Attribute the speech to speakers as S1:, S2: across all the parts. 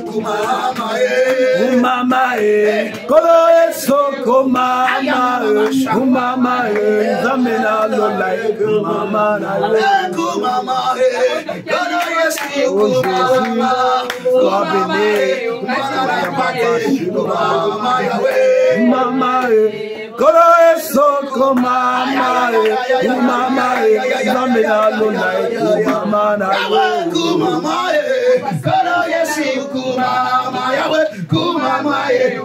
S1: kumama
S2: kumama kolo eso kumama kumama zamena lola kumama na
S1: kumama kolo eso kumama
S2: wabene
S1: kumama yawe
S2: kumama kolo eso kumama kumama zamena lola kumama na
S1: kumama kolo eso kumama yawe kumama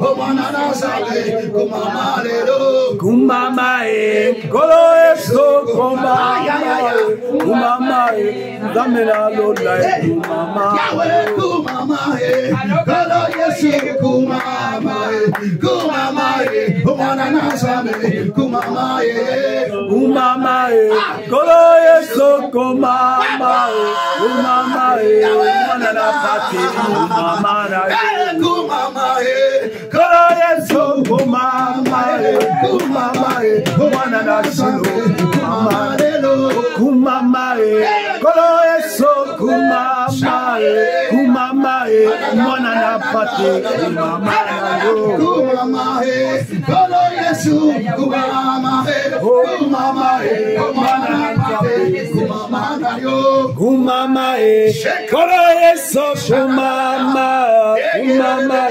S1: omwana nasale kumama lelo
S2: kumama kolo eso kumama zamena lola kumama
S1: yawe kumama kolo eso kumama omwana nasale kumama
S2: kumama kolo eso kumama kumama mwana na pati kumama na
S1: kumama
S2: kolo eso kumama kumama mwana na silo kumama
S1: lelo
S2: kumama kolo eso kumama kumama mwana na pati kumama na yo
S1: kumama kolo Yesu kumama kumama mwana na pati kumama na yo
S2: kumama kolo eso kumama kumama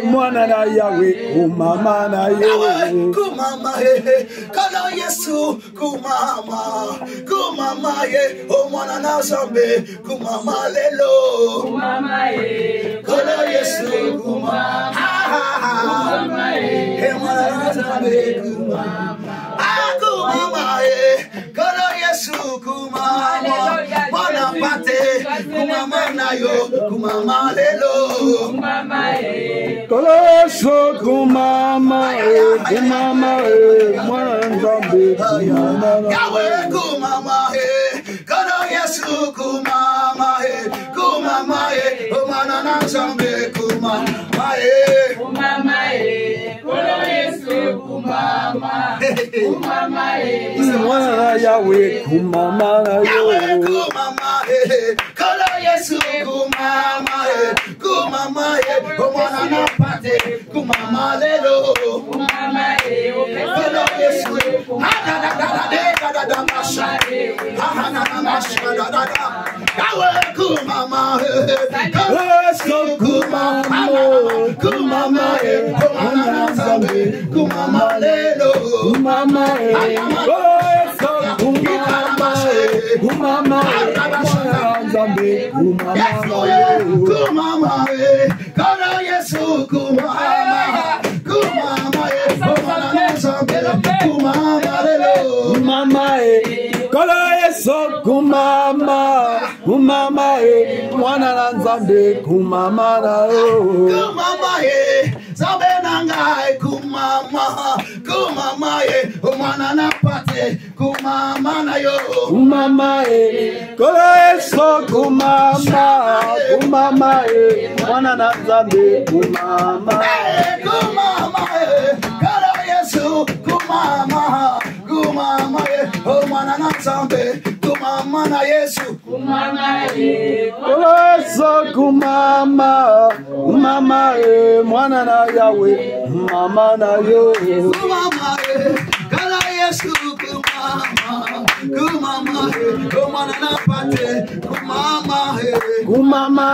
S2: mwana na yawe kumama na yo
S1: kumama kolo Yesu kumama kumama mwana na zambe kumama lelo
S3: kumama
S1: kolo Yesu kumama mwana na zambe kumama kolo Yesu kumama mwana pate kumama na yo kumama lelo
S3: kumama
S2: kolo eso kumama kumama mwana na zambe kumama
S1: yawe kumama kolo Yesu kumama kumama mwana na zambe kumama
S3: kumama kolo Yesu kumama kumama
S2: mwana na yawe kumama na yo
S1: kumama kolo Yesu kumama kumama mwana na pate kumama lelo
S3: kumama
S1: kolo Yesu yawe kumama kolo Yesu kumama kumama mwana na zambe kumama lelo
S2: kumama kolo eso kumama kumama mwana na zambe kumama na yo
S1: kumama kolo Yesu kumama kumama mwana na zambe kumama lelo
S2: kumama kolo eso kumama kumama mwana na zambe kumama na yo
S1: kumama zambe nangai kumama kumama mwana na pate kumama na yo
S2: kumama kolo eso kumama kumama mwana na zambe kumama
S1: kumama kolo Yesu kumama kumama mwana na zambe kumama na Yesu
S3: kumama
S2: kolo eso kumama kumama mwana na yawe mama na yo
S1: kumama kolo Yesu kumama kumama mwana na pate kumama
S2: kumama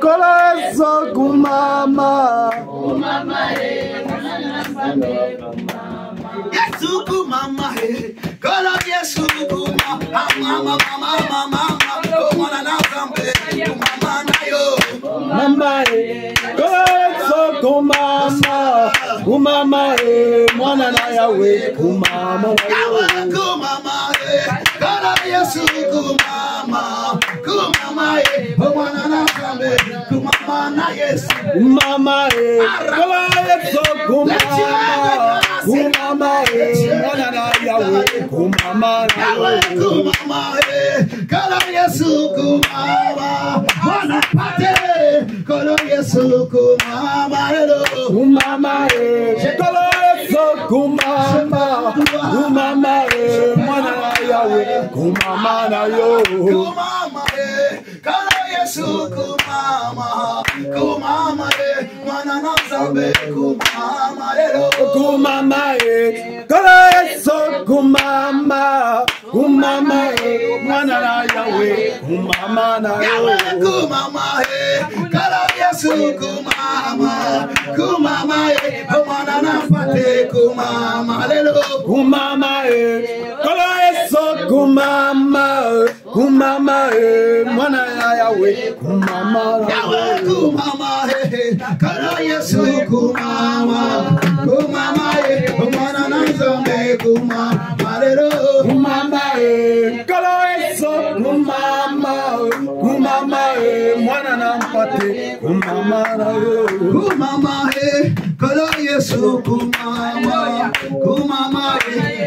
S2: kolo eso kumama
S3: kumama
S1: Yesu kumama kolo Yesu kumama mama mama mama mwana na zambe kumama na yo
S2: mama kolo eso kumama kumama mwana na yawe kumama na yo
S1: kumama kolo Yesu kumama kumama mwana na zambe kumama na Yesu
S2: kumama kolo eso kumama kumama mwana na yawe kumama na yo
S1: kumama kolo Yesu kumama mwana pate kolo Yesu kumama lelo
S2: kumama kolo eso kumama kumama mwana na yawe kumama na yo
S1: kumama kolo Yesu kumama kumama mwana na zambe kumama lelo
S2: kumama kola Yesu kumama mwana na Yahweh kumama na
S1: kumama kola Yesu kumama mwana na fate kumama lelo
S2: kumama kola Yesu kumama mwana na Yahweh kumama
S1: kola Yesu kumama mwana na zambe kumama lelo
S2: kumama kola Yesu kumama mwana na mpate kumama na
S1: kumama kola Yesu kumama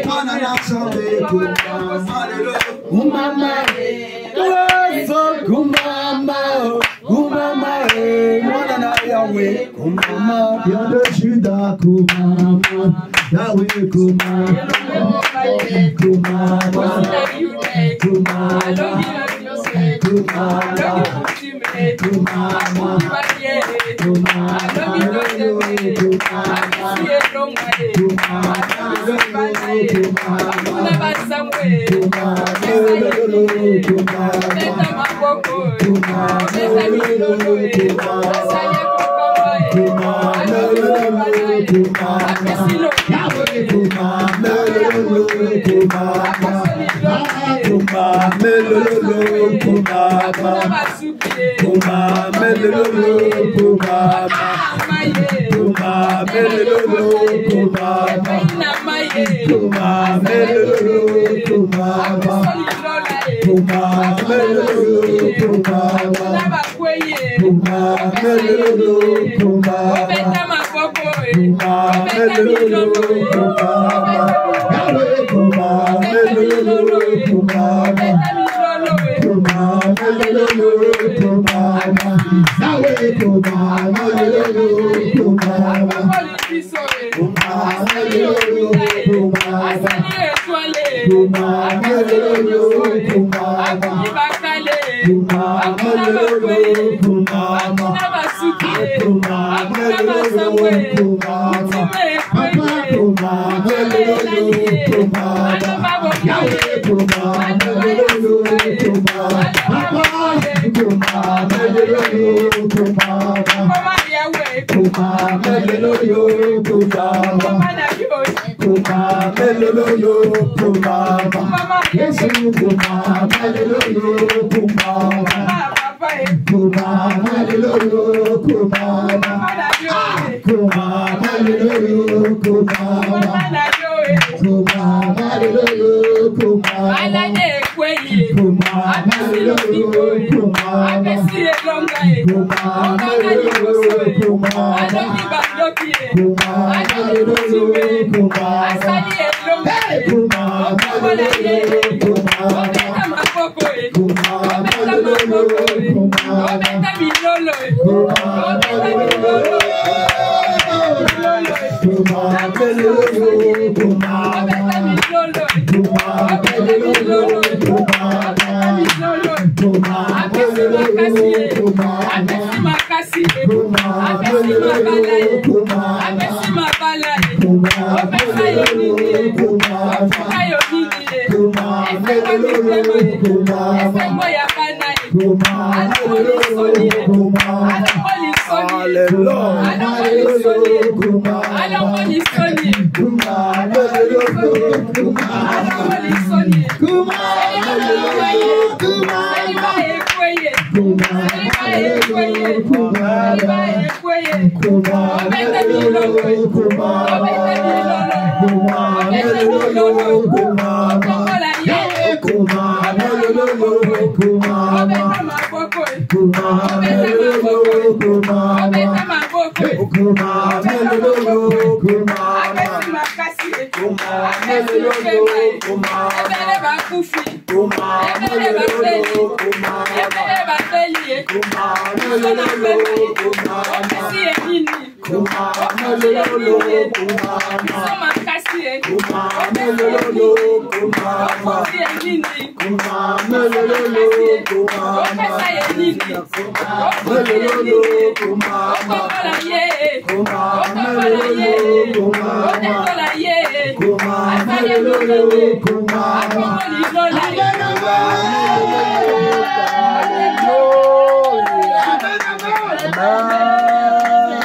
S1: mwana na zambe kumama lelo
S2: kumama kola Yesu kumama mwana na Yahweh kumama
S1: Yanda Juda kumama Yahweh kumama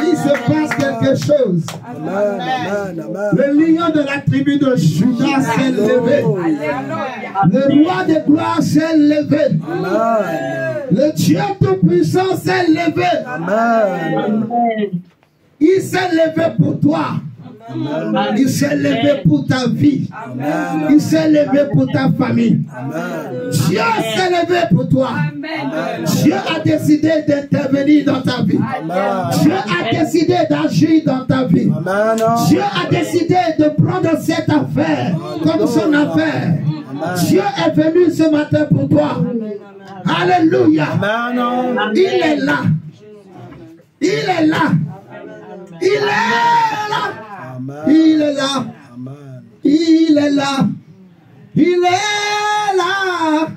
S1: Il se passe quelque chose. Le lion de la tribu de Judas s'est levé. Le roi de gloire s'est levé. Le Dieu tout-puissant s'est levé. Il s'est levé pour toi. Il s'est levé pour ta vie. Il s'est levé pour ta famille. Dieu s'est levé pour toi. Dieu a décidé d'intervenir dans ta vie. Dieu a décidé d'agir dans ta vie. Dieu a décidé de prendre cette affaire comme son affaire. Dieu est venu ce matin pour toi. Alléluia. Il est là. Il est là. Il est là. Il est là. Il est là. Il est là.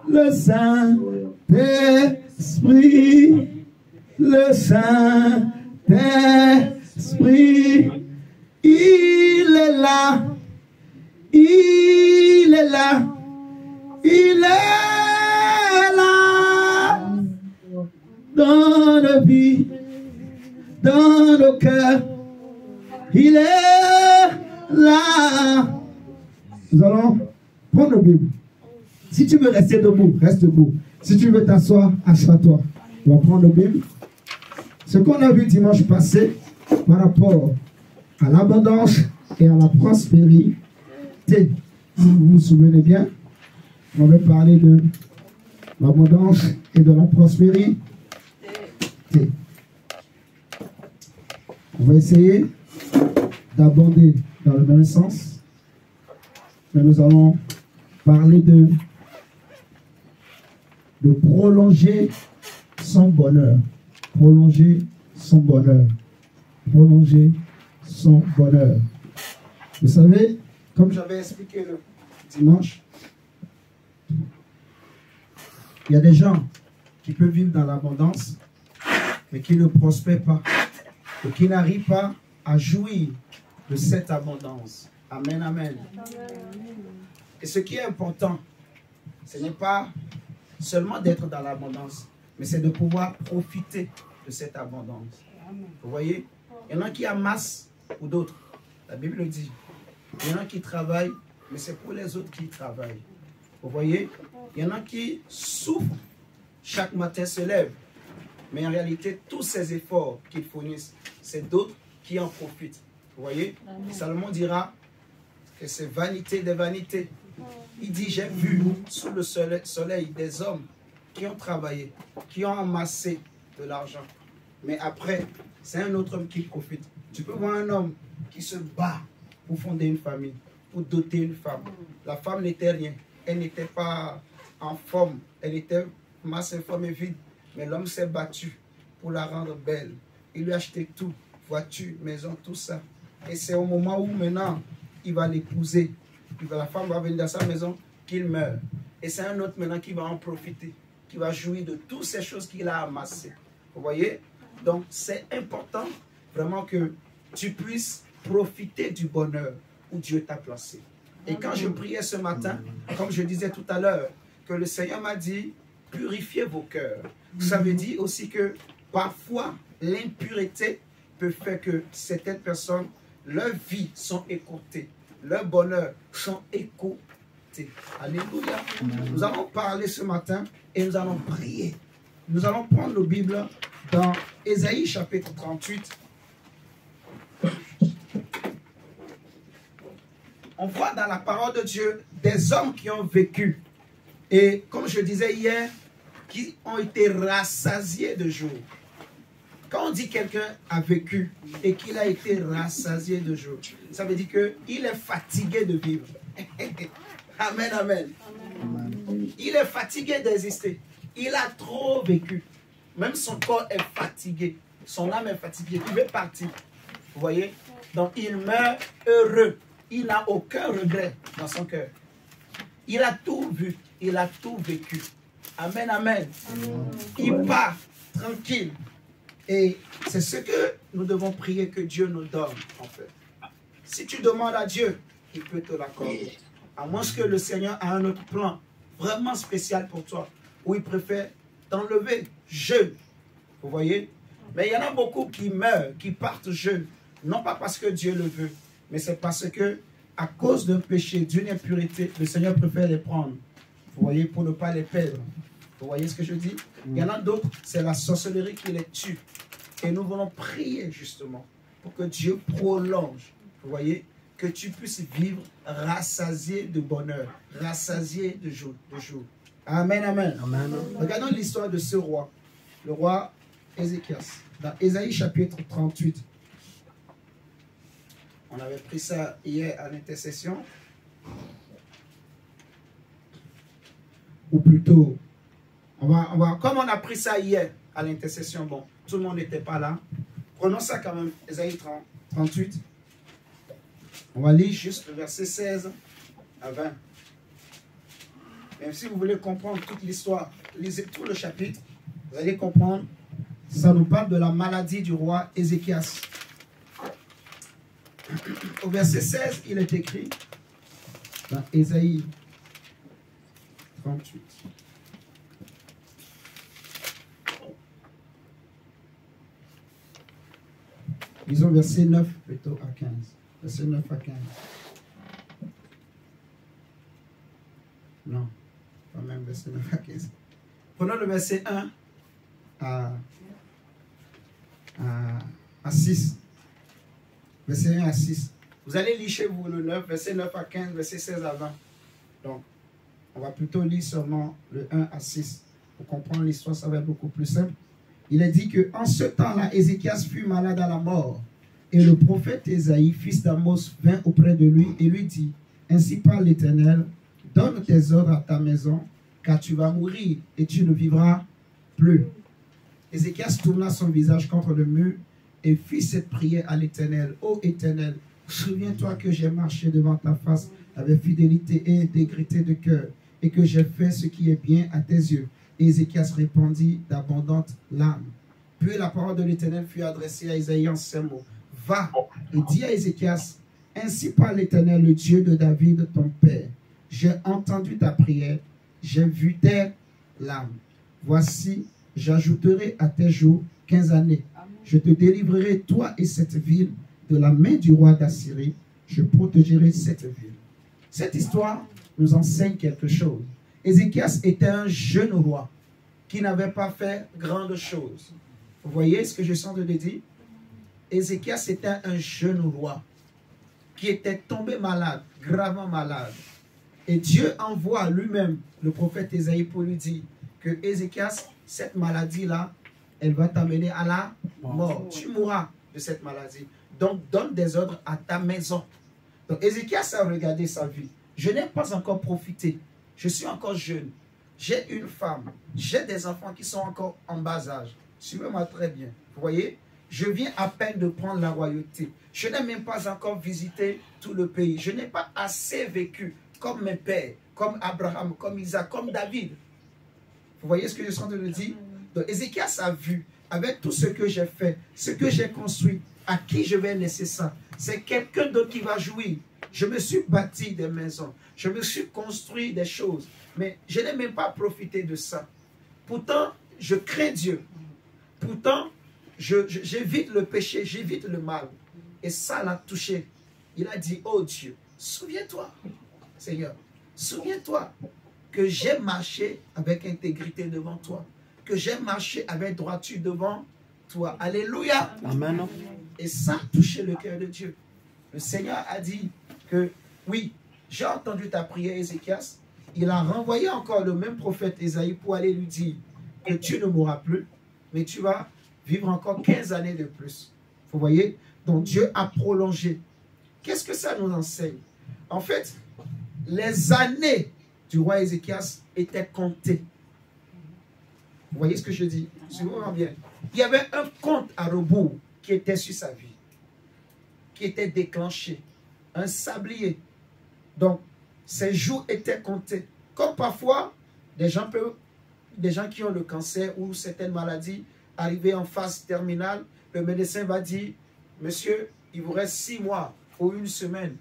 S1: Le Saint-Esprit. Le Saint-Esprit. Il est là. Il est là. Il est là. Dans nos vies. Dans nos cœurs. Il est là. Nous allons prendre nos Bibles. Si tu veux rester debout, reste debout. Si tu veux t'asseoir, assois-toi. On va prendre nos Bibles. Ce qu'on a vu dimanche passé par rapport à l'abondance et à la prospérité. Si vous vous souvenez bien, on avait parlé de l'abondance et de la prospérité. On va essayer d'abonder dans le même sens, mais nous allons parler de prolonger son bonheur. Prolonger son bonheur. Prolonger son bonheur. Vous savez, comme j'avais expliqué le dimanche, il y a des gens qui peuvent vivre dans l'abondance, mais qui ne prospèrent pas, et qui n'arrivent pas à jouir de cette abondance. Amen, amen. Et ce qui est important, ce n'est pas seulement d'être dans l'abondance, mais c'est de pouvoir profiter de cette abondance. Vous voyez, il y en a qui amassent pour d'autres. La Bible le dit. Il y en a qui travaillent, mais c'est pour les autres qui travaillent. Vous voyez, il y en a qui souffrent, chaque matin se lèvent. Mais en réalité, tous ces efforts qu'ils fournissent, c'est d'autres qui en profitent. Vous voyez, Salomon dira que c'est vanité des vanités. Il dit, j'ai vu sous le soleil des hommes qui ont travaillé, qui ont amassé de l'argent. Mais après, c'est un autre homme qui profite. Tu peux voir un homme qui se bat pour fonder une famille, pour doter une femme. La femme n'était rien. Elle n'était pas en forme. Elle était masse informe et vide. Mais l'homme s'est battu pour la rendre belle. Il lui a acheté tout. Voiture, maison, tout ça. Et c'est au moment où maintenant, il va l'épouser. La femme va venir dans sa maison, qu'il meurt. Et c'est un autre maintenant qui va en profiter. Qui va jouir de toutes ces choses qu'il a amassées. Vous voyez? Donc, c'est important vraiment que tu puisses profiter du bonheur où Dieu t'a placé. Et quand je priais ce matin, comme je disais tout à l'heure, que le Seigneur m'a dit, purifiez vos cœurs. Ça veut dire aussi que parfois, l'impureté peut faire que certaines personnes, leurs vies sont écourtées, leur bonheur sont écourtés. Alléluia. Nous allons parler ce matin et nous allons prier. Nous allons prendre nos Bibles dans Ésaïe chapitre 38. On voit dans la parole de Dieu des hommes qui ont vécu. Et comme je disais hier, qui ont été rassasiés de jour. Quand on dit quelqu'un a vécu et qu'il a été rassasié de jour, ça veut dire qu'il est fatigué de vivre. Amen, amen. Il est fatigué d'exister. Il a trop vécu. Même son corps est fatigué. Son âme est fatiguée. Il veut partir. Vous voyez? Donc il meurt heureux. Il n'a aucun regret dans son cœur. Il a tout vu, il a tout vécu. Amen, amen. Il part tranquille. Et c'est ce que nous devons prier que Dieu nous donne, en fait. Si tu demandes à Dieu, il peut te l'accorder. À moins que le Seigneur a un autre plan vraiment spécial pour toi, où il préfère t'enlever jeune. Vous voyez? Mais il y en a beaucoup qui meurent, qui partent jeunes. Non pas parce que Dieu le veut, mais c'est parce que, à cause d'un péché, d'une impureté, le Seigneur préfère les prendre. Vous voyez, pour ne pas les perdre. Vous voyez ce que je dis? Il y en a d'autres, c'est la sorcellerie qui les tue. Et nous voulons prier justement pour que Dieu prolonge. Vous voyez? Que tu puisses vivre rassasié de bonheur, rassasié de jour. Amen, amen.
S2: Amen.
S1: Regardons l'histoire de ce roi, le roi Ézéchias. Dans Ésaïe chapitre 38. On avait pris ça hier à l'intercession. Ou plutôt, comme on a pris ça hier à l'intercession, bon, tout le monde n'était pas là. Prenons ça quand même, Ésaïe 38. On va lire juste le verset 16 à 20. Même si vous voulez comprendre toute l'histoire, lisez tout le chapitre, vous allez comprendre. Ça nous parle de la maladie du roi Ézéchias. Au verset 16, il est écrit dans Ésaïe 38. Lisons verset 9 plutôt à 15. Verset 9 à 15. Non, pas même verset 9 à 15. Prenons le verset 1 à 6. Verset 1 à 6. Vous allez lire chez vous le 9, verset 9 à 15, verset 16 à 20. Donc, on va plutôt lire seulement le 1 à 6. Pour comprendre l'histoire, ça va être beaucoup plus simple. Il est dit que en ce temps-là, Ézéchias fut malade à la mort. Et le prophète Ésaïe, fils d'Amos, vint auprès de lui et lui dit, ainsi parle l'Éternel, donne tes ordres à ta maison, car tu vas mourir et tu ne vivras plus. Ézéchias tourna son visage contre le mur et fit cette prière à l'Éternel. Ô Éternel, souviens-toi que j'ai marché devant ta face avec fidélité et intégrité de cœur, et que j'ai fait ce qui est bien à tes yeux. Et Ézéchias répondit d'abondantes larmes. Puis la parole de l'Éternel fut adressée à Isaïe en ces mots. Va et dis à Ézéchias, ainsi parle l'Éternel, le Dieu de David, ton père. J'ai entendu ta prière, j'ai vu tes larmes. Voici, j'ajouterai à tes jours 15 années. Je te délivrerai, toi et cette ville, de la main du roi d'Assyrie. Je protégerai cette ville. Cette histoire nous enseigne quelque chose. Ézéchias était un jeune roi qui n'avait pas fait grande chose. Vous voyez ce que je sens de le dire? Ézéchias était un jeune roi qui était tombé malade, gravement malade. Et Dieu envoie lui-même le prophète Ésaïe pour lui dire que Ézéchias, cette maladie-là, elle va t'amener à la mort. Tu mourras de cette maladie. Donc, donne des ordres à ta maison. Donc, Ézéchias a regardé sa vie. Je n'ai pas encore profité. Je suis encore jeune. J'ai une femme. J'ai des enfants qui sont encore en bas âge. Suivez-moi très bien. Vous voyez? Je viens à peine de prendre la royauté. Je n'ai même pas encore visité tout le pays. Je n'ai pas assez vécu comme mes pères, comme Abraham, comme Isaac, comme David. Vous voyez ce que je suis en train de dire? Donc, Ézéchias a vu, avec tout ce que j'ai fait, ce que j'ai construit, à qui je vais laisser ça? C'est quelqu'un d'autre qui va jouir. Je me suis bâti des maisons. Je me suis construit des choses. Mais je n'ai même pas profité de ça. Pourtant, je crains Dieu. Pourtant, j'évite le péché, j'évite le mal. Et ça l'a touché. Il a dit, oh Dieu, souviens-toi, Seigneur, souviens-toi que j'ai marché avec intégrité devant toi. Que j'ai marché avec droiture devant toi. Alléluia.
S2: Amen.
S1: Et ça a touché le cœur de Dieu. Le Seigneur a dit que, oui, j'ai entendu ta prière, Ézéchias. Il a renvoyé encore le même prophète Ésaïe pour aller lui dire que tu ne mourras plus, mais tu vas vivre encore 15 années de plus. Vous voyez? Donc Dieu a prolongé. Qu'est-ce que ça nous enseigne? En fait, les années du roi Ézéchias étaient comptées. Vous voyez ce que je dis? Suivez-moi bien. Il y avait un compte à rebours qui était sur sa vie. qui était déclenché, un sablier. Donc, ces jours étaient comptés. Comme parfois, des gens qui ont le cancer ou certaines maladies arrivées en phase terminale, le médecin va dire, monsieur, il vous reste 6 mois ou 1 semaine.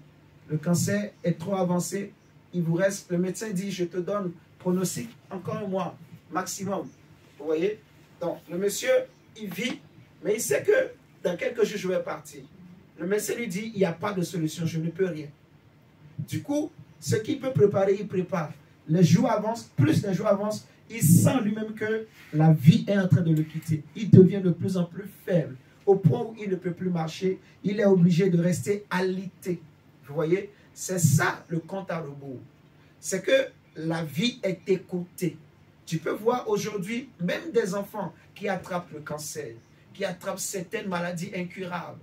S1: Le cancer est trop avancé. Il vous reste, le médecin dit, je te donne pronostic encore 1 mois maximum. Vous voyez? Donc, le monsieur, il vit, mais il sait que dans quelques jours, je vais partir. Le médecin lui dit, il n'y a pas de solution, je ne peux rien. Du coup, ce qu'il peut préparer, il prépare. Les jours avancent, plus les jours avancent, il sent lui-même que la vie est en train de le quitter. Il devient de plus en plus faible, au point où il ne peut plus marcher. Il est obligé de rester alité. Vous voyez? C'est ça le compte à rebours. C'est que la vie est écoutée. Tu peux voir aujourd'hui, même des enfants qui attrapent le cancer, qui attrapent certaines maladies incurables,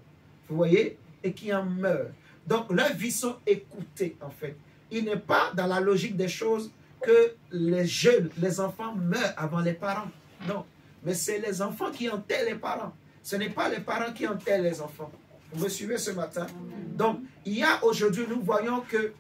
S1: vous voyez, et qui en meurent. Donc, leurs vies sont écoutées, en fait. Il n'est pas dans la logique des choses que les jeunes, les enfants meurent avant les parents. Non, mais c'est les enfants qui enterrent les parents. Ce n'est pas les parents qui enterrent les enfants. Vous me suivez ce matin? Donc, il y a aujourd'hui, nous voyons que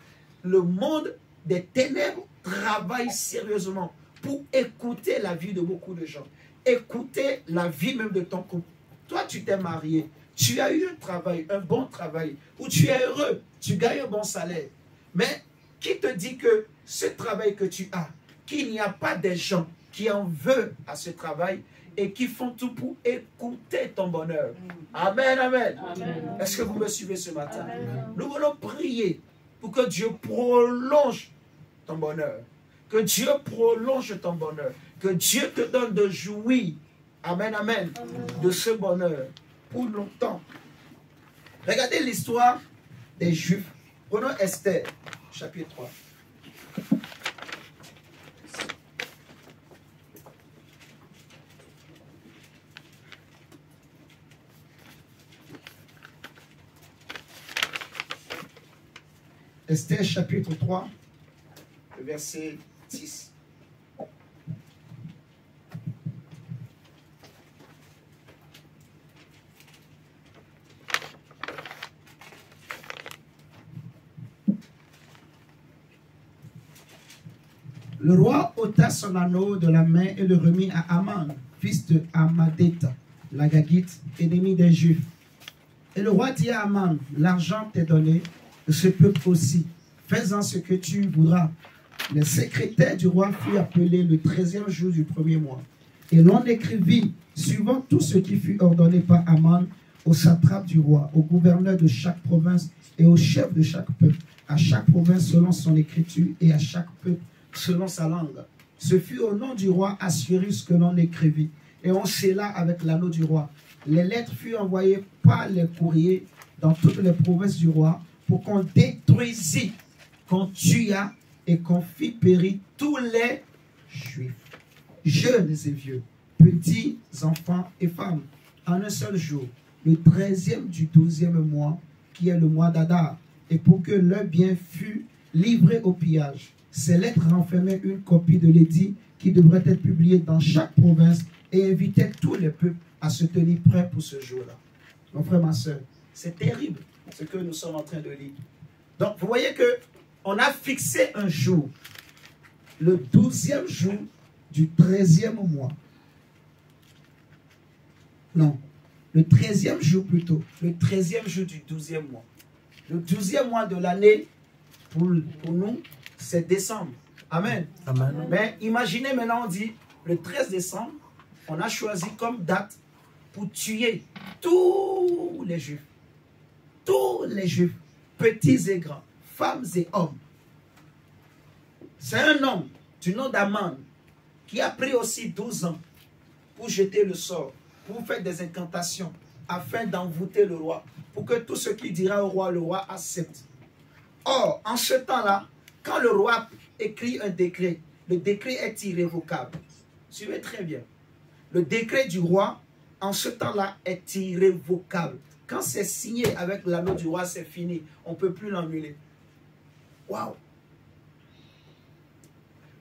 S1: le monde des ténèbres travaille sérieusement pour écouter la vie de beaucoup de gens. Écouter la vie même de ton couple. Toi, tu t'es marié. Tu as eu un travail, un bon travail, où tu es heureux, tu gagnes un bon salaire. Mais qui te dit que ce travail que tu as, qu'il n'y a pas des gens qui en veulent à ce travail et qui font tout pour écouter ton bonheur? Amen, amen. Est-ce que vous me suivez ce matin? Amen. Nous voulons prier pour que Dieu prolonge ton bonheur. Que Dieu prolonge ton bonheur. Que Dieu te donne de jouir. Amen, amen. De ce bonheur pour longtemps. Regardez l'histoire des Juifs. Prenons Esther, chapitre 3. Esther, chapitre 3, le verset 10. Le roi ôta son anneau de la main et le remit à Aman, fils de Hamadéta, l'Agagite, ennemi des Juifs. Et le roi dit à Aman, l'argent t'est donné, et ce peuple aussi, fais-en ce que tu voudras. Les secrétaires du roi furent appelés le 13e jour du premier mois. Et l'on écrivit, suivant tout ce qui fut ordonné par Aman, au satrape du roi, au gouverneur de chaque province et au chef de chaque peuple, à chaque province selon son écriture et à chaque peuple selon sa langue. Ce fut au nom du roi Assuérus que l'on écrivit, et on scella avec l'anneau du roi. Les lettres furent envoyées par les courriers dans toutes les provinces du roi, pour qu'on détruisît, qu'on tuât et qu'on fît périr tous les Juifs, jeunes et vieux, petits, enfants et femmes, en un seul jour, le 13e du 12e mois, qui est le mois d'Adar, et pour que leur bien fût livré au pillage. Ces lettres renfermaient une copie de l'édit qui devrait être publiée dans chaque province et invitaient tous les peuples à se tenir prêts pour ce jour-là. Mon frère, ma soeur, c'est terrible ce que nous sommes en train de lire. Donc, vous voyez que on a fixé un jour, le 12e jour du 13e mois. Non, le 13e jour plutôt, le 13e jour du 12e mois. Le 12e mois de l'année, pour nous, c'est décembre. Amen. Amen. Mais imaginez maintenant, on dit, le 13 décembre, on a choisi comme date pour tuer tous les Juifs. Tous les Juifs, petits et grands, femmes et hommes. C'est un homme du nom d'Aman qui a pris aussi 12 ans pour jeter le sort, pour faire des incantations, afin d'envoûter le roi, pour que tout ce qu'il dira au roi, le roi accepte. Or, en ce temps-là, quand le roi écrit un décret, le décret est irrévocable. Suivez très bien. Le décret du roi, en ce temps-là, est irrévocable. Quand c'est signé avec l'anneau du roi, c'est fini. On ne peut plus l'annuler. Waouh!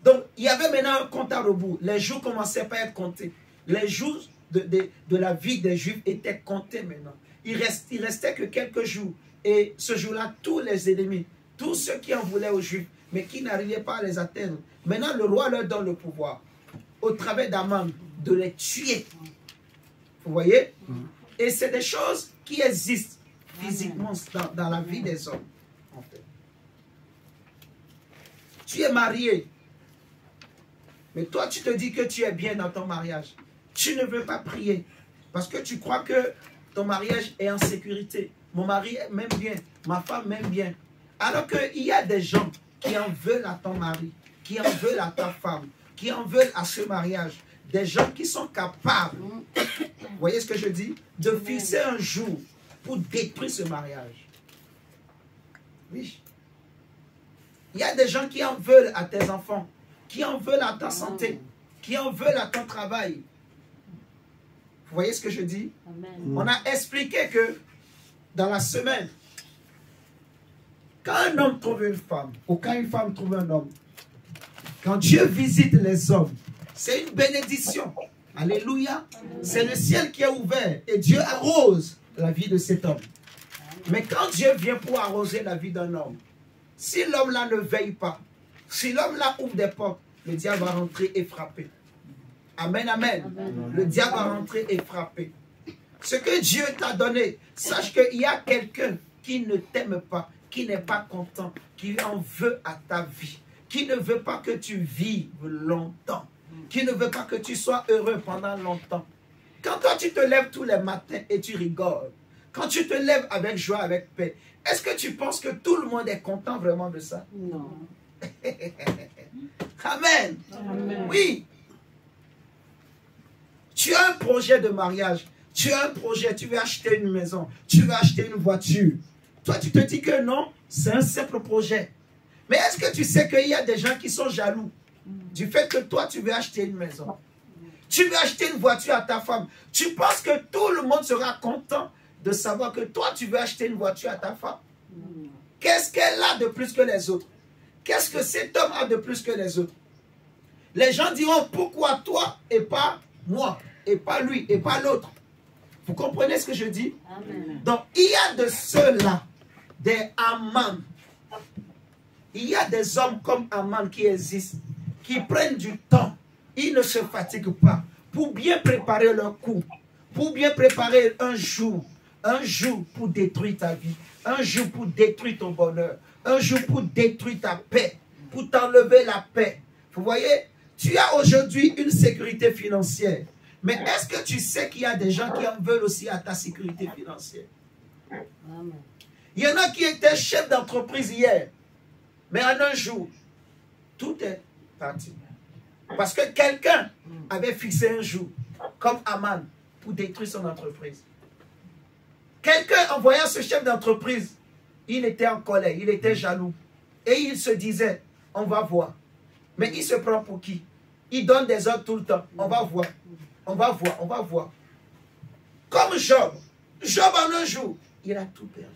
S1: Donc, il y avait maintenant un compte à rebours. Les jours commençaient par être comptés. Les jours de la vie des Juifs était compté maintenant. Il restait que quelques jours. Et ce jour-là, tous les ennemis, tous ceux qui en voulaient aux Juifs, mais qui n'arrivaient pas à les atteindre, maintenant le roi leur donne le pouvoir, au travers d'Aman, de les tuer. Vous voyez? Et c'est des choses qui existent physiquement dans la vie des hommes. En fait. Tu es marié, mais toi tu te dis que tu es bien dans ton mariage. Tu ne veux pas prier parce que tu crois que ton mariage est en sécurité. Mon mari m'aime bien, ma femme m'aime bien. Alors qu'il y a des gens qui en veulent à ton mari, qui en veulent à ta femme, qui en veulent à ce mariage. Des gens qui sont capables, vous voyez ce que je dis, de fixer un jour pour détruire ce mariage. Oui. Il y a des gens qui en veulent à tes enfants, qui en veulent à ta santé, qui en veulent à ton travail. Vous voyez ce que je dis? On a expliqué que dans la semaine, quand un homme trouve une femme, ou quand une femme trouve un homme, quand Dieu visite les hommes, c'est une bénédiction. Alléluia. C'est le ciel qui est ouvert et Dieu arrose la vie de cet homme. Mais quand Dieu vient pour arroser la vie d'un homme, si l'homme-là ne veille pas, si l'homme-là ouvre des portes, le diable va rentrer et frapper. Amen, amen. Le diable va rentrer et frapper. Ce que Dieu t'a donné, sache qu'il y a quelqu'un qui ne t'aime pas, qui n'est pas content, qui en veut à ta vie, qui ne veut pas que tu vives longtemps, qui ne veut pas que tu sois heureux pendant longtemps. Quand toi tu te lèves tous les matins et tu rigoles, quand tu te lèves avec joie, avec paix, est-ce que tu penses que tout le monde est content vraiment de ça?
S3: Non.
S1: Amen.
S3: Amen.
S1: Oui. Tu as un projet de mariage, tu as un projet, tu veux acheter une maison, tu veux acheter une voiture. Toi, tu te dis que non, c'est un simple projet. Mais est-ce que tu sais qu'il y a des gens qui sont jaloux du fait que toi, tu veux acheter une maison? Tu veux acheter une voiture à ta femme. Tu penses que tout le monde sera content de savoir que toi, tu veux acheter une voiture à ta femme? Qu'est-ce qu'elle a de plus que les autres? Qu'est-ce que cet homme a de plus que les autres? Les gens diront, pourquoi toi et pas moi, et pas lui, et pas l'autre? Vous comprenez ce que je dis?
S3: Amen.
S1: Donc, il y a de ceux-là, des Aman. Il y a des hommes comme Aman qui existent, qui prennent du temps. Ils ne se fatiguent pas pour bien préparer leur coup, pour bien préparer un jour pour détruire ta vie, un jour pour détruire ton bonheur, un jour pour détruire ta paix, pour t'enlever la paix. Vous voyez, tu as aujourd'hui une sécurité financière. Mais est-ce que tu sais qu'il y a des gens qui en veulent aussi à ta sécurité financière?
S3: Amen.
S1: Il y en a qui étaient chefs d'entreprise hier. Mais en un jour, tout est parti. Parce que quelqu'un avait fixé un jour, comme Aman, pour détruire son entreprise. Quelqu'un, en voyant ce chef d'entreprise, il était en colère, il était jaloux. Et il se disait, on va voir. Mais il se prend pour qui? Il donne des ordres tout le temps. On va voir. On va voir, on va voir. Comme Job. Job en un jour, il a tout perdu.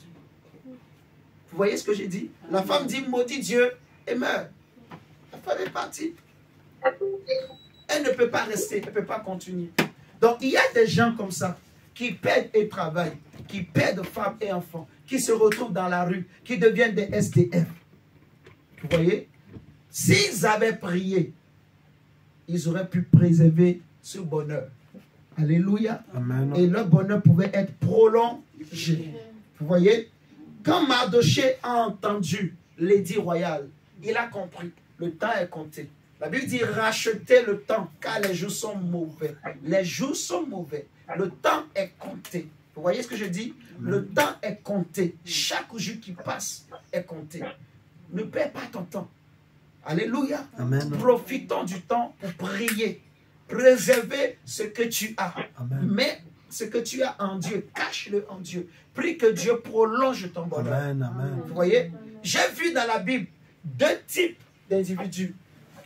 S1: Vous voyez ce que j'ai dit? La femme dit, maudit Dieu et meurt. La femme est partie. Elle ne peut pas rester, elle ne peut pas continuer. Donc il y a des gens comme ça qui perdent et travaillent, qui perdent femmes et enfants, qui se retrouvent dans la rue, qui deviennent des SDF. Vous voyez? S'ils avaient prié, ils auraient pu préserver ce bonheur. Alléluia.
S2: Amen.
S1: Et leur bonheur pouvait être prolongé. Vous voyez? Quand Mardoché a entendu l'édit royal, il a compris. Le temps est compté. La Bible dit rachetez le temps car les jours sont mauvais. Les jours sont mauvais. Le temps est compté. Vous voyez ce que je dis? Le temps est compté. Chaque jour qui passe est compté. Ne perds pas ton temps. Alléluia.
S2: Amen.
S1: Profitons du temps pour prier. Préserver ce que tu as.
S2: Amen.
S1: Mais ce que tu as en Dieu, cache-le en Dieu. Prie que Dieu prolonge ton bonheur.
S2: Amen. Amen.
S1: Vous voyez? J'ai vu dans la Bible deux types d'individus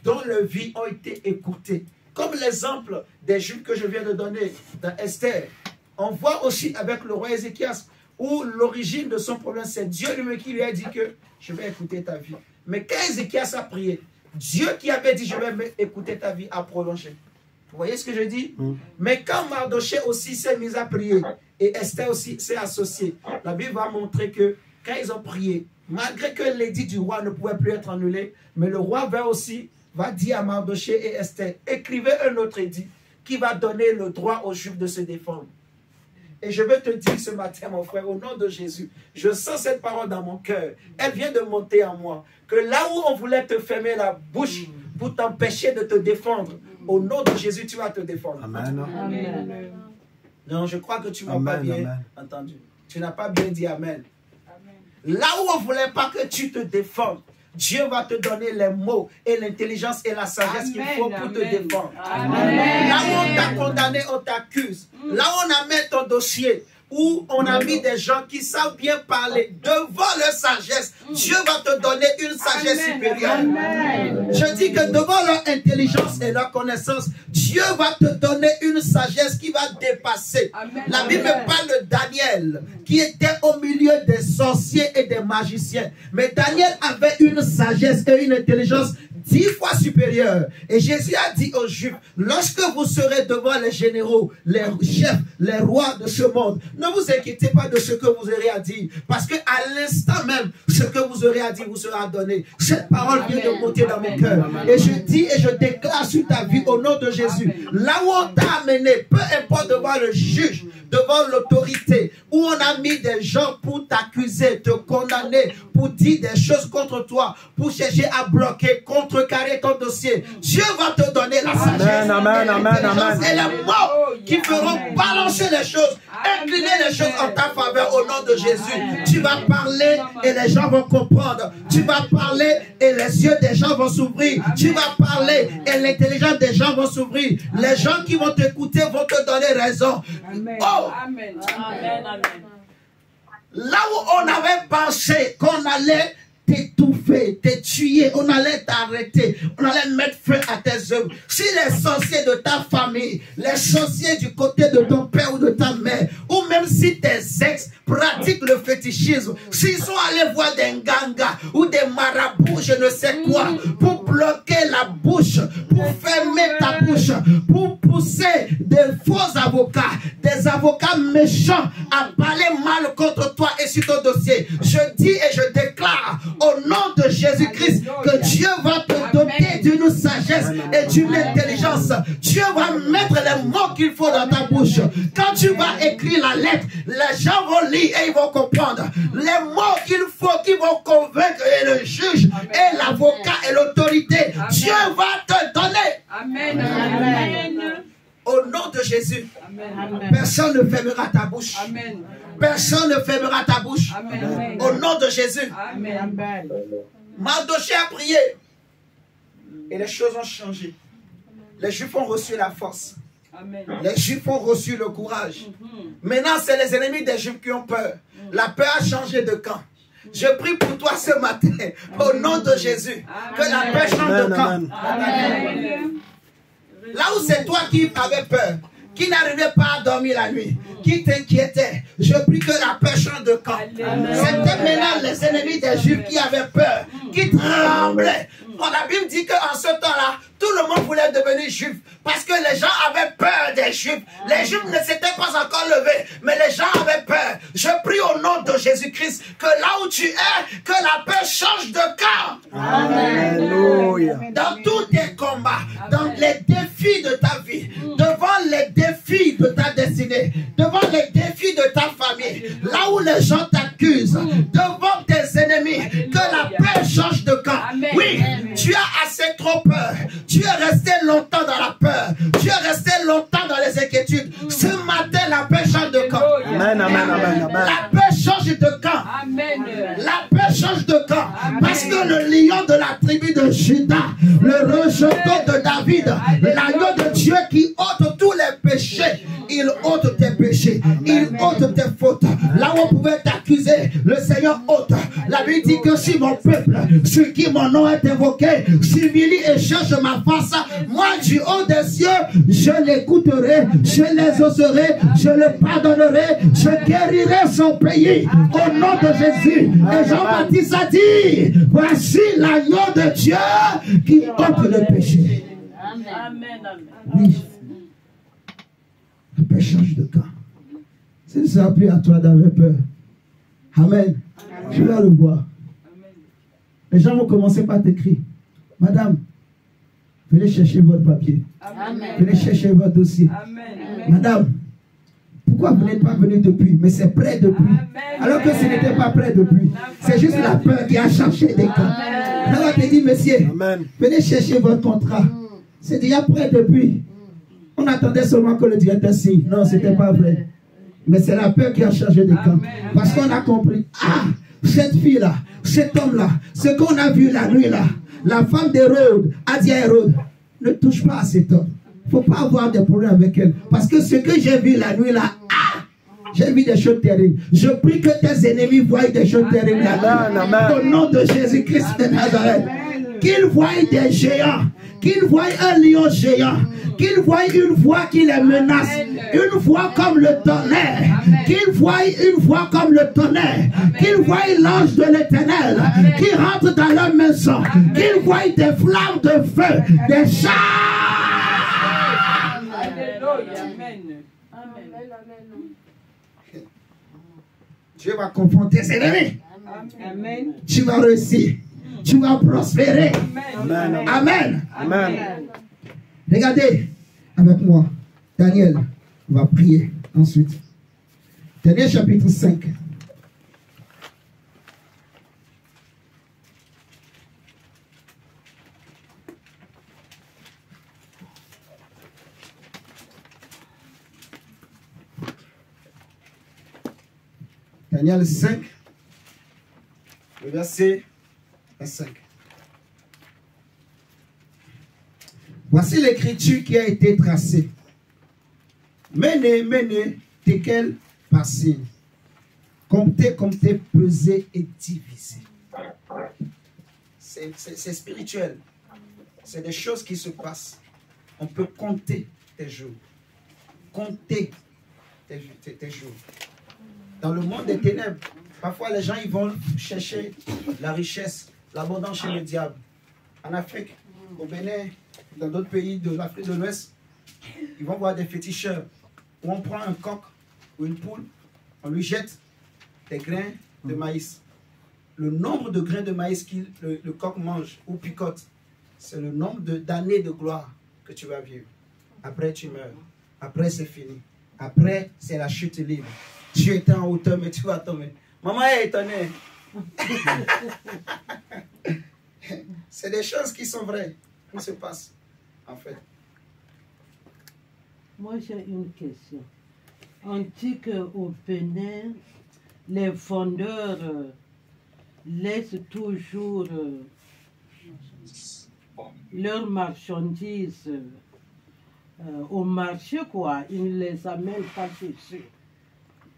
S1: dont leurs vies ont été écoutées. Comme l'exemple des Juifs que je viens de donner dans Esther. On voit aussi avec le roi Ézéchias où l'origine de son problème, c'est Dieu lui-même qui lui a dit que je vais écouter ta vie. Mais quand Ézéchias a prié, Dieu qui avait dit je vais écouter ta vie a prolongé. Vous voyez ce que je dis? Mais quand Mardochée aussi s'est mis à prier, et Esther aussi s'est associée, la Bible va montrer que quand ils ont prié, malgré que l'édit du roi ne pouvait plus être annulé, mais le roi va dire à Mardochée et Esther, écrivez un autre édit qui va donner le droit aux Juifs de se défendre. Et je veux te dire ce matin, mon frère, au nom de Jésus, je sens cette parole dans mon cœur. Elle vient de monter en moi. Que là où on voulait te fermer la bouche pour t'empêcher de te défendre, au nom de Jésus, tu vas te défendre.
S2: Amen.
S3: Amen.
S1: Non, je crois que tu ne m'as pas bien entendu. Tu n'as pas bien dit Amen. Là où on ne voulait pas que tu te défendes, Dieu va te donner les mots et l'intelligence et la sagesse qu'il faut pour te défendre.
S3: Amen.
S1: Là où on t'a condamné, on t'accuse. Là où on a mis ton dossier, où on a mis des gens qui savent bien parler devant leur sagesse, Dieu va te donner une sagesse supérieure.
S3: Amen.
S1: Je dis que devant leur intelligence et leur connaissance, Dieu va te donner une sagesse qui va dépasser.
S3: Amen.
S1: La Bible parle de Daniel qui était au milieu des sorciers et des magiciens. Mais Daniel avait une sagesse et une intelligence 10 fois supérieure. Et Jésus a dit aux Juifs, lorsque vous serez devant les généraux, les chefs, les rois de ce monde, ne vous inquiétez pas de ce que vous aurez à dire. Parce que à l'instant même, ce que vous aurez à dire vous sera donné. Cette parole vient de monter dans mon cœur. Et je dis et je déclare sur ta vie au nom de Jésus. Là où on t'a amené, peu importe devant le juge, devant l'autorité, où on a mis des gens pour t'accuser, te condamner, pour dire des choses contre toi, pour chercher à bloquer, contrecarrer ton dossier. Dieu va te donner la sagesse, et les mots qui feront balancer les choses, incliner les choses en ta faveur au nom de Jésus. Tu vas parler et les gens vont comprendre. Tu vas parler et les yeux des gens vont s'ouvrir. Tu vas parler et l'intelligence des gens vont s'ouvrir. Les gens qui vont t'écouter vont te donner raison. Oh!
S3: Amen. Amen.
S1: Là où on avait pensé qu'on allait t'étouffer, te tuer, on allait t'arrêter, on allait mettre feu à tes œuvres. Si les sorciers de ta famille, les sorciers du côté de ton père ou de ta mère, ou même si tes ex pratiquent le fétichisme, s'ils sont allés voir des ngangas ou des marabouts, je ne sais quoi, pour bloquer la bouche, pour fermer ta bouche, pour pousser des faux avocats, des avocats méchants à parler mal contre toi et sur ton dossier, je dis et je déclare au nom de Jésus-Christ que Dieu va te doter d'une sagesse et d'une intelligence. Dieu va mettre les mots qu'il faut dans ta bouche. Quand tu vas écrire la lettre, les gens vont lire et ils vont comprendre. Les mots qu'il faut, qui vont convaincre et le juge et l'avocat et l'autorité, Dieu va te donner.
S3: Amen. Amen.
S1: Au nom de Jésus,
S3: Amen.
S1: personne ne fermera ta bouche.
S3: Amen.
S1: Personne ne fermera ta bouche.
S3: Amen.
S1: Au nom de Jésus.
S3: Amen.
S1: Mardochée a prié. Et les choses ont changé. Les Juifs ont reçu la force.
S3: Amen.
S1: Les Juifs ont reçu le courage. Maintenant, c'est les ennemis des Juifs qui ont peur. La peur a changé de camp. Je prie pour toi ce matin, au nom de Jésus, que la peur change de camp.
S3: Amen.
S1: Là où c'est toi qui avais peur, qui n'arrivait pas à dormir la nuit, qui t'inquiétait, je prie que la peur change de camp. C'était maintenant les ennemis des Juifs qui avaient peur, qui tremblaient. La Bible dit qu'en ce temps-là, tout le monde voulait devenir juif parce que les gens avaient peur des Juifs. Les Juifs ne s'étaient pas encore levés, mais les gens avaient peur. Je prie au nom de Jésus-Christ que là où tu es, que la peur change de camp.
S2: Alléluia.
S1: Dans tous tes combats, dans les défis de ta vie, devant les défis de ta destinée, devant les défis de ta famille, là où les gens t'accusent, devant tes ennemis, que la peur change de camp. Oui, tu as assez trop peur. Tu es resté longtemps dans la peur. Tu es resté longtemps dans les inquiétudes. Ce matin, la paix change de camp.
S2: Amen, amen, amen, amen.
S1: La paix change de camp.
S3: Amen.
S1: La paix change de camp. Parce que le lion de la tribu de Juda, le rejeton de David, l'agneau de Dieu qui ôte tous les péchés, il ôte tes péchés, il ôte tes fautes. Là où on pouvait t'accuser, le Seigneur ôte. La Bible dit que si mon peuple, sur qui mon nom est invoqué, s'humilie et cherche ma face, moi du haut des cieux, je l'écouterai, je l'exaucerai, je le pardonnerai, je guérirai son pays au nom de Jésus. Et Jean-Baptiste a dit, voici l'agneau de Dieu qui ôte le péché.
S3: Amen.
S1: Oui, paix change de camp. Ce ne sera plus à toi d'avoir peur. Amen. Tu vas le voir. Les gens vont commencer par t'écrire. Madame, venez chercher votre papier.
S3: Amen.
S1: Venez chercher votre dossier.
S3: Amen.
S1: Madame, pourquoi vous n'êtes pas venu depuis? Mais c'est prêt depuis. Alors que ce n'était pas prêt depuis. C'est juste la peur qui a changé des camps. Alors on te dit, monsieur,
S2: Amen.
S1: venez chercher votre contrat. C'est déjà prêt depuis. On attendait seulement que le directeur signe. Non, ce n'était pas vrai. Mais c'est la peur qui a changé des camps. Parce qu'on a compris. Ah, cette fille-là, cet homme-là, ce qu'on a vu la nuit-là, la femme d'Hérode a dit à Hérode, ne touche pas à cet homme. Il ne faut pas avoir de problème avec elle. Parce que ce que j'ai vu la nuit-là, ah, j'ai vu des choses terribles. Je prie que tes ennemis voient des choses terribles là. Au nom de Jésus-Christ de Nazareth. Qu'ils voient des géants. Qu'ils voient un lion géant. Qu'ils voient une voix qui les menace. Une voix comme le tonnerre. Qu'ils voient une voix comme le tonnerre. Qu'ils voient l'ange de l'Éternel qui rentre dans leur maison. Qu'ils voient des flammes de feu, des chars. Dieu va confronter tes ennemis.
S3: Amen.
S1: Tu vas réussir. Tu vas prospérer.
S2: Amen.
S1: Amen.
S2: Amen.
S1: Regardez avec moi. Daniel va prier ensuite. Daniel chapitre 5. Daniel 5, le verset 5. Voici l'écriture qui a été tracée. Menez, menez, tekel, passé. Comptez, comptez, peser et diviser. C'est spirituel. C'est des choses qui se passent. On peut compter tes jours. Compter tes jours. Dans le monde des ténèbres, parfois les gens ils vont chercher la richesse, l'abondance chez le diable. En Afrique, au Bénin, dans d'autres pays de l'Afrique de l'Ouest, ils vont voir des féticheurs où on prend un coq ou une poule, on lui jette des grains de maïs. Le nombre de grains de maïs que le coq mange ou picote, c'est le nombre d'années de gloire que tu vas vivre. Après, tu meurs. Après, c'est fini. Après, c'est la chute libre. Tu étais en hauteur, mais tu vas tomber. Maman est étonnée. C'est des choses qui sont vraies, qui se passent, en fait.
S4: Moi, j'ai une question. On dit qu'au Bénin, les vendeurs laissent toujours leurs marchandises au marché, quoi. Ils ne les amènent pas chez eux.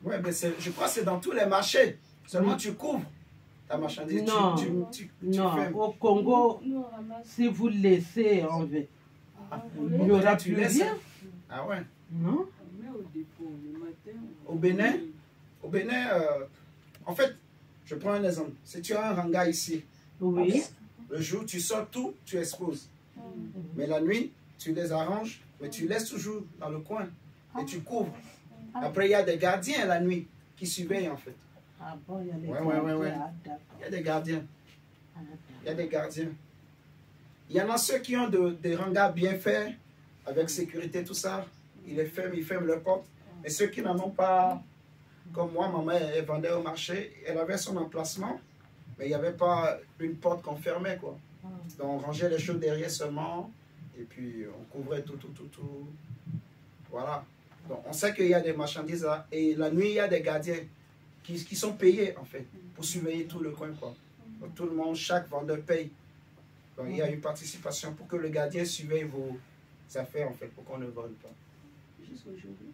S1: Oui, mais je crois que c'est dans tous les marchés. Seulement tu couvres ta marchandise.
S4: Non,
S1: tu
S4: non.
S1: fermes.
S4: Au Congo, si vous laissez, il n'y aura
S1: Tu
S4: plus
S1: laisses.
S4: rien.
S1: Ah ouais.
S4: Non?
S1: Au Bénin, en fait, je prends un exemple. Si tu as un ranga ici,
S4: Oui.
S1: le jour tu sors tout, tu exposes. Mais la nuit, tu les arranges, mais tu laisses toujours dans le coin et tu couvres. Après, il y a des gardiens la nuit qui surveillent en fait.
S4: Ah bon, il y a les
S1: Ouais.
S4: gardiens. Ah, d'accord.
S1: Il y a des gardiens.
S4: Ah, d'accord.
S1: Il y a des gardiens. Il y en a ceux qui ont des rangas bien faits, avec sécurité, tout ça. Ils ferment leurs portes. Et ceux qui n'en ont pas, comme moi, maman, elle vendait au marché, elle avait son emplacement, mais il n'y avait pas une porte qu'on fermait, quoi. Donc on rangeait les choses derrière seulement, et puis on couvrait tout. Voilà. Donc on sait qu'il y a des marchandises là, et la nuit, il y a des gardiens qui sont payés, en fait, pour surveiller tout le coin, quoi. Donc tout le monde, chaque vendeur paye. Donc il y a une participation pour que le gardien surveille vos affaires, en fait, pour qu'on ne vole pas.
S4: Jusqu'aujourd'hui?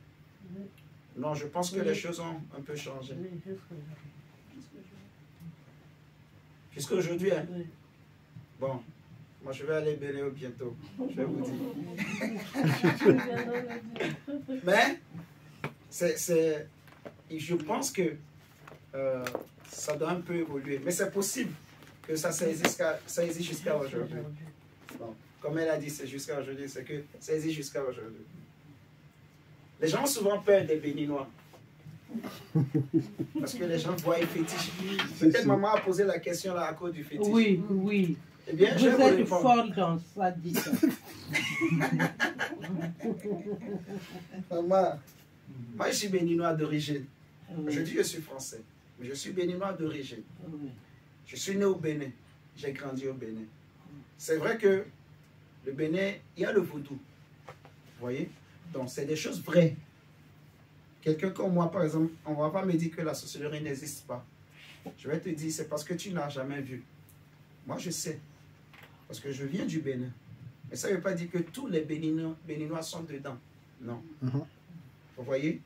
S1: Non, je pense que les choses ont un peu changé.
S4: Oui, jusqu'aujourd'hui.
S1: Jusqu'à aujourd'hui, hein?
S4: Oui.
S1: Bon, moi je vais aller Béléo bientôt, je vais vous dire. Mais, je pense que ça doit un peu évoluer. Mais c'est possible que ça existe jusqu'à aujourd'hui. Bon, comme elle a dit, c'est jusqu'à aujourd'hui, c'est que ça existe jusqu'à aujourd'hui. Les gens ont souvent peur des Béninois. Parce que les gens voient les fétiches. Peut-être maman a posé la question là à cause du fétiche.
S4: Oui, oui.
S1: Eh bien,
S4: Vous
S1: je vais vous
S4: êtes
S1: répondre.
S4: fort dans ça, dites.
S1: Maman, moi je suis Béninois d'origine. Je
S4: Oui,
S1: dis que je suis français, mais je suis Béninois d'origine.
S4: oui.
S1: Je suis né au Bénin. J'ai grandi au Bénin. C'est vrai que le Bénin, il y a le vaudou. Vous voyez? Donc, c'est des choses vraies. Quelqu'un comme moi, par exemple, on ne va pas me dire que la sorcellerie n'existe pas. Je vais te dire, c'est parce que tu n'as jamais vu. Moi, je sais. Parce que je viens du Bénin. Mais ça ne veut pas dire que tous les Béninois sont dedans. Non. Vous voyez?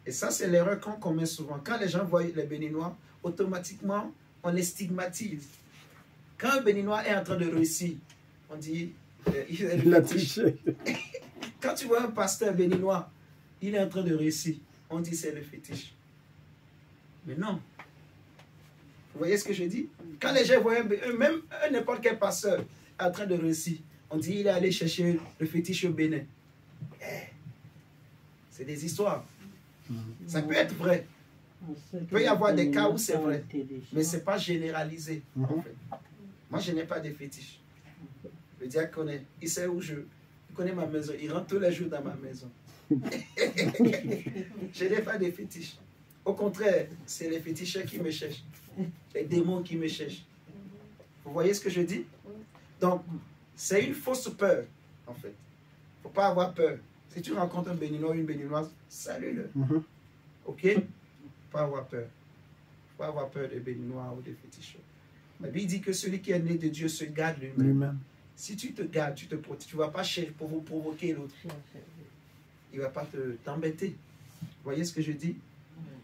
S1: Et ça, c'est l'erreur qu'on commet souvent. Quand les gens voient les Béninois, automatiquement, on les stigmatise. Quand un Béninois est en train de réussir, on dit il
S2: a
S1: fétiche.
S2: triché.
S1: Quand tu vois un pasteur béninois, il est en train de réussir, on dit c'est le fétiche. Mais non. Vous voyez ce que je dis? Quand les gens voient même n'importe quel pasteur en train de réussir, on dit il est allé chercher le fétiche au Bénin. C'est des histoires. Ça peut être vrai. Il peut y avoir des cas où c'est vrai, mais ce n'est pas généralisé. En fait. Moi, je n'ai pas de fétiche. Le diacre connaît. Il sait où il connaît ma maison. Il rentre tous les jours dans ma maison. Je n'ai pas de fétiche. Au contraire, c'est les féticheurs qui me cherchent. Les démons qui me cherchent. Vous voyez ce que je dis? Donc, c'est une fausse peur, en fait. Il ne faut pas avoir peur. Si tu rencontres un Béninois ou une Béninoise, salue-le. Ok? Pas avoir peur. Pas avoir peur des Béninois ou des féticheurs. La Bible dit que celui qui est né de Dieu se garde lui-même. Si tu te gardes, tu te protèges, tu ne vas pas chercher pour vous provoquer l'autre. Il ne va pas t'embêter. Vous voyez ce que je dis?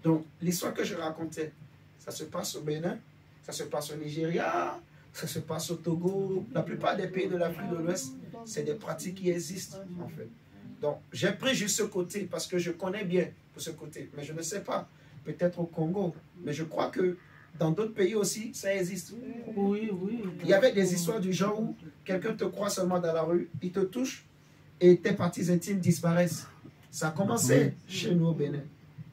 S1: Donc, l'histoire que je racontais, ça se passe au Bénin, ça se passe au Nigeria, ça se passe au Togo. La plupart des pays de l'Afrique de l'Ouest, c'est des pratiques qui existent, en fait. Donc, j'ai pris juste ce côté parce que je connais bien pour ce côté. Mais je ne sais pas, peut-être au Congo. Mais je crois que dans d'autres pays aussi, ça existe.
S4: Oui, oui.
S1: Il y avait des histoires du genre où quelqu'un te croit seulement dans la rue, il te touche et tes parties intimes disparaissent. Ça a commencé chez nous au Bénin.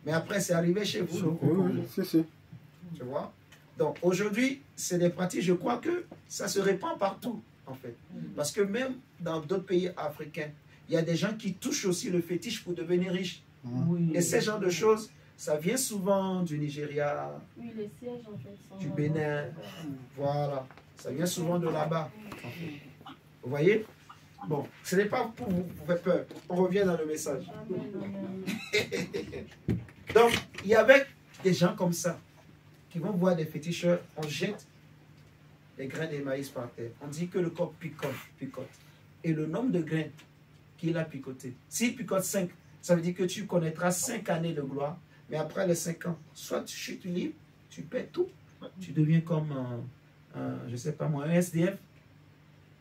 S1: Mais après, c'est arrivé chez vous. Au Congo. Tu vois? Donc, aujourd'hui, c'est des pratiques, je crois que ça se répand partout, en fait. Parce que même dans d'autres pays africains, il y a des gens qui touchent aussi le fétiche pour devenir riches.
S4: Oui.
S1: Et ce genre de choses, ça vient souvent du Nigeria,
S3: Oui, les sièges en fait sont
S1: du Bénin. Voilà. Ça vient souvent de là-bas. En fait. Vous voyez? Bon, ce n'est pas pour vous faire peur. On revient dans le message. Donc, il y avait des gens comme ça qui vont voir des féticheurs, on jette les grains de maïs par terre. On dit que le corps picote. Et le nombre de grains qu'il a picoté. S'il picote 5, ça veut dire que tu connaîtras 5 années de gloire. Mais après les 5 ans, soit tu chutes libre, tu perds tout. Tu deviens comme, je ne sais pas moi, un SDF.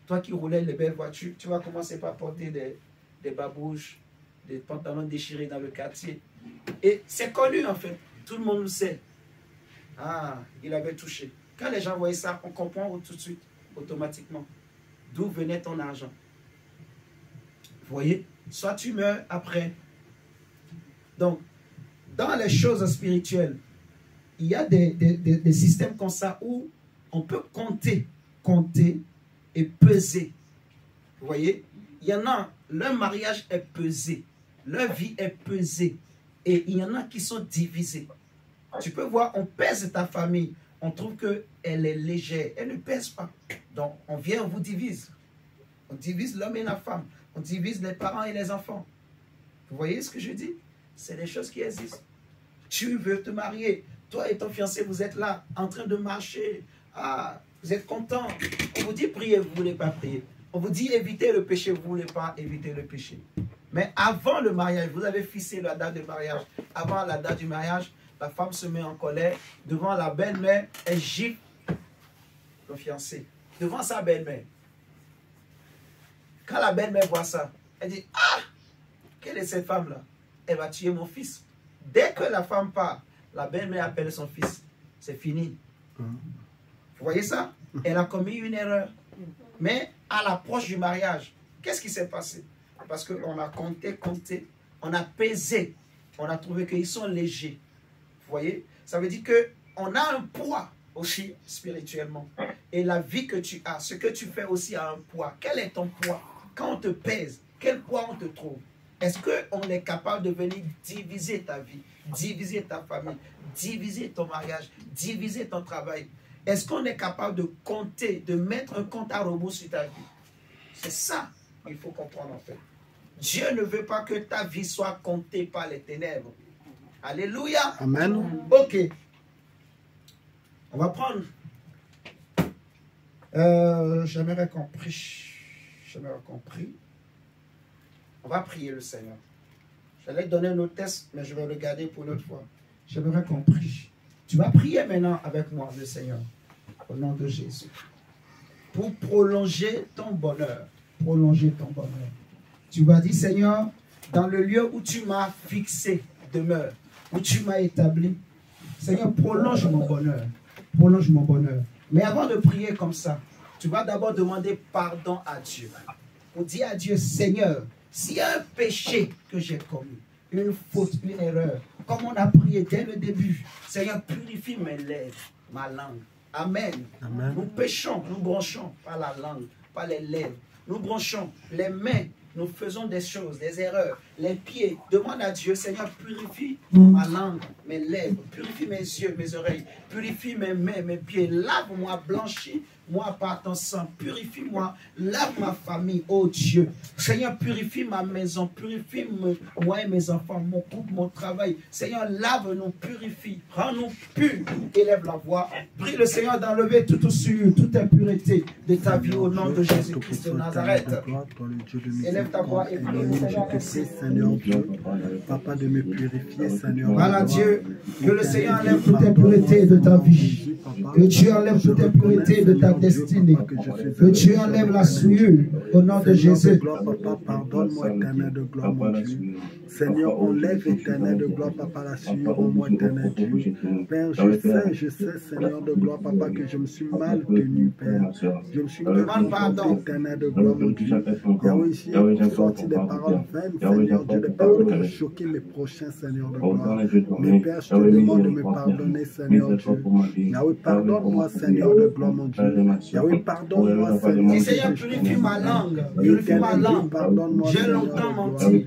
S1: Toi qui roulais les belles voitures, tu vas commencer par porter des babouches, des pantalons déchirés dans le quartier. Et c'est connu en fait. Tout le monde le sait. Ah, il avait touché. Quand les gens voyaient ça, on comprend tout de suite, automatiquement, d'où venait ton argent. Vous voyez? Soit tu meurs après. Donc, dans les choses spirituelles, il y a des systèmes comme ça où on peut compter et peser. Vous voyez? Il y en a, leur mariage est pesé, leur vie est pesée. Et il y en a qui sont divisés. Tu peux voir, on pèse ta famille, on trouve qu'elle est légère, elle ne pèse pas. Donc, on vient, on vous divise. On divise l'homme et la femme. On divise les parents et les enfants. Vous voyez ce que je dis? C'est des choses qui existent. Tu veux te marier. Toi et ton fiancé, vous êtes là, en train de marcher. Ah, vous êtes content. On vous dit prier, vous ne voulez pas prier. On vous dit éviter le péché, vous ne voulez pas éviter le péché. Mais avant le mariage, vous avez fixé la date de mariage. Avant la date du mariage, la femme se met en colère. Devant la belle-mère, elle gifle le fiancé. Devant sa belle-mère. Quand la belle-mère voit ça, elle dit, ah, quelle est cette femme-là? Elle va tuer mon fils. Dès que la femme part, la belle-mère appelle son fils. C'est fini. Vous voyez ça? Elle a commis une erreur. Mais à l'approche du mariage, qu'est-ce qui s'est passé? Parce qu'on a compté, on a pesé, on a trouvé qu'ils sont légers. Vous voyez? Ça veut dire qu'on a un poids aussi spirituellement. Et la vie que tu as, ce que tu fais aussi a un poids. Quel est ton poids? Quand on te pèse, quel poids on te trouve? Est-ce qu'on est capable de venir diviser ta vie, diviser ta famille, diviser ton mariage, diviser ton travail? Est-ce qu'on est capable de compter, de mettre un compte à rebours sur ta vie? C'est ça qu'il faut comprendre en fait. Dieu ne veut pas que ta vie soit comptée par les ténèbres. Alléluia.
S2: Amen.
S1: Ok. On va prendre. J'aimerais qu'on prie. J'aimerais qu'on prie. On va prier le Seigneur. J'allais donner nos tests, mais je vais le garder pour l'autre fois. J'aimerais qu'on prie. Tu vas prier maintenant avec moi, le Seigneur, au nom de Jésus, pour prolonger ton bonheur. Prolonger ton bonheur. Tu vas dire, Seigneur, dans le lieu où tu m'as fixé, demeure, où tu m'as établi, Seigneur, prolonge mon bonheur. Prolonge mon bonheur. Mais avant de prier comme ça, tu vas d'abord demander pardon à Dieu. Pour dire à Dieu, Seigneur, s'il y a un péché que j'ai commis, une faute, une erreur, comme on a prié dès le début, Seigneur, purifie mes lèvres, ma langue. Amen.
S2: Amen.
S1: Nous péchons, nous bronchons par la langue, par les lèvres. Nous bronchons les mains, nous faisons des choses, des erreurs. Les pieds, demande à Dieu, Seigneur, purifie ma langue, mes lèvres, purifie mes yeux, mes oreilles, purifie mes mains, mes pieds, lave-moi, blanchis-moi par ton sang, purifie-moi, lave ma famille, oh Dieu. Seigneur, purifie ma maison, purifie moi et mes enfants, mon couple, mon travail. Seigneur, lave-nous, purifie, rends-nous purs. Élève la voix, prie le Seigneur d'enlever toute souillure, toute impureté de ta vie au nom de Jésus-Christ de Nazareth. Élève ta voix et prie le Seigneur.
S2: Seigneur Dieu, Papa, de me purifier, Seigneur.
S1: Voilà Dieu, que le Seigneur enlève toute impureté de ta vie. Que Dieu enlève toute impureté de ta destinée. Que Dieu enlève la souillure au nom de Jésus.
S2: Papa, pardonne-moi, éternel de gloire, mon Dieu. Seigneur, enlève, éternel de gloire, Papa, la souillure au moi, éternel Dieu. Père, je sais, Seigneur de gloire, Papa, que je me suis mal tenu, Père. Je me suis demandé pardon, éternel de gloire, mon Dieu. Yahweh, ici, sorti des paroles vaines, Seigneur Dieu, des paroles qui ont choqué mes prochains, Seigneur de gloire. Mais Père, je te demande de me pardonner, Seigneur Dieu. Yahweh, pardonne-moi, Seigneur de gloire, mon Dieu. Yahweh, pardonne-moi, Seigneur.
S1: Dis, Seigneur, purifie ma langue. Purifie ma langue. J'ai longtemps menti.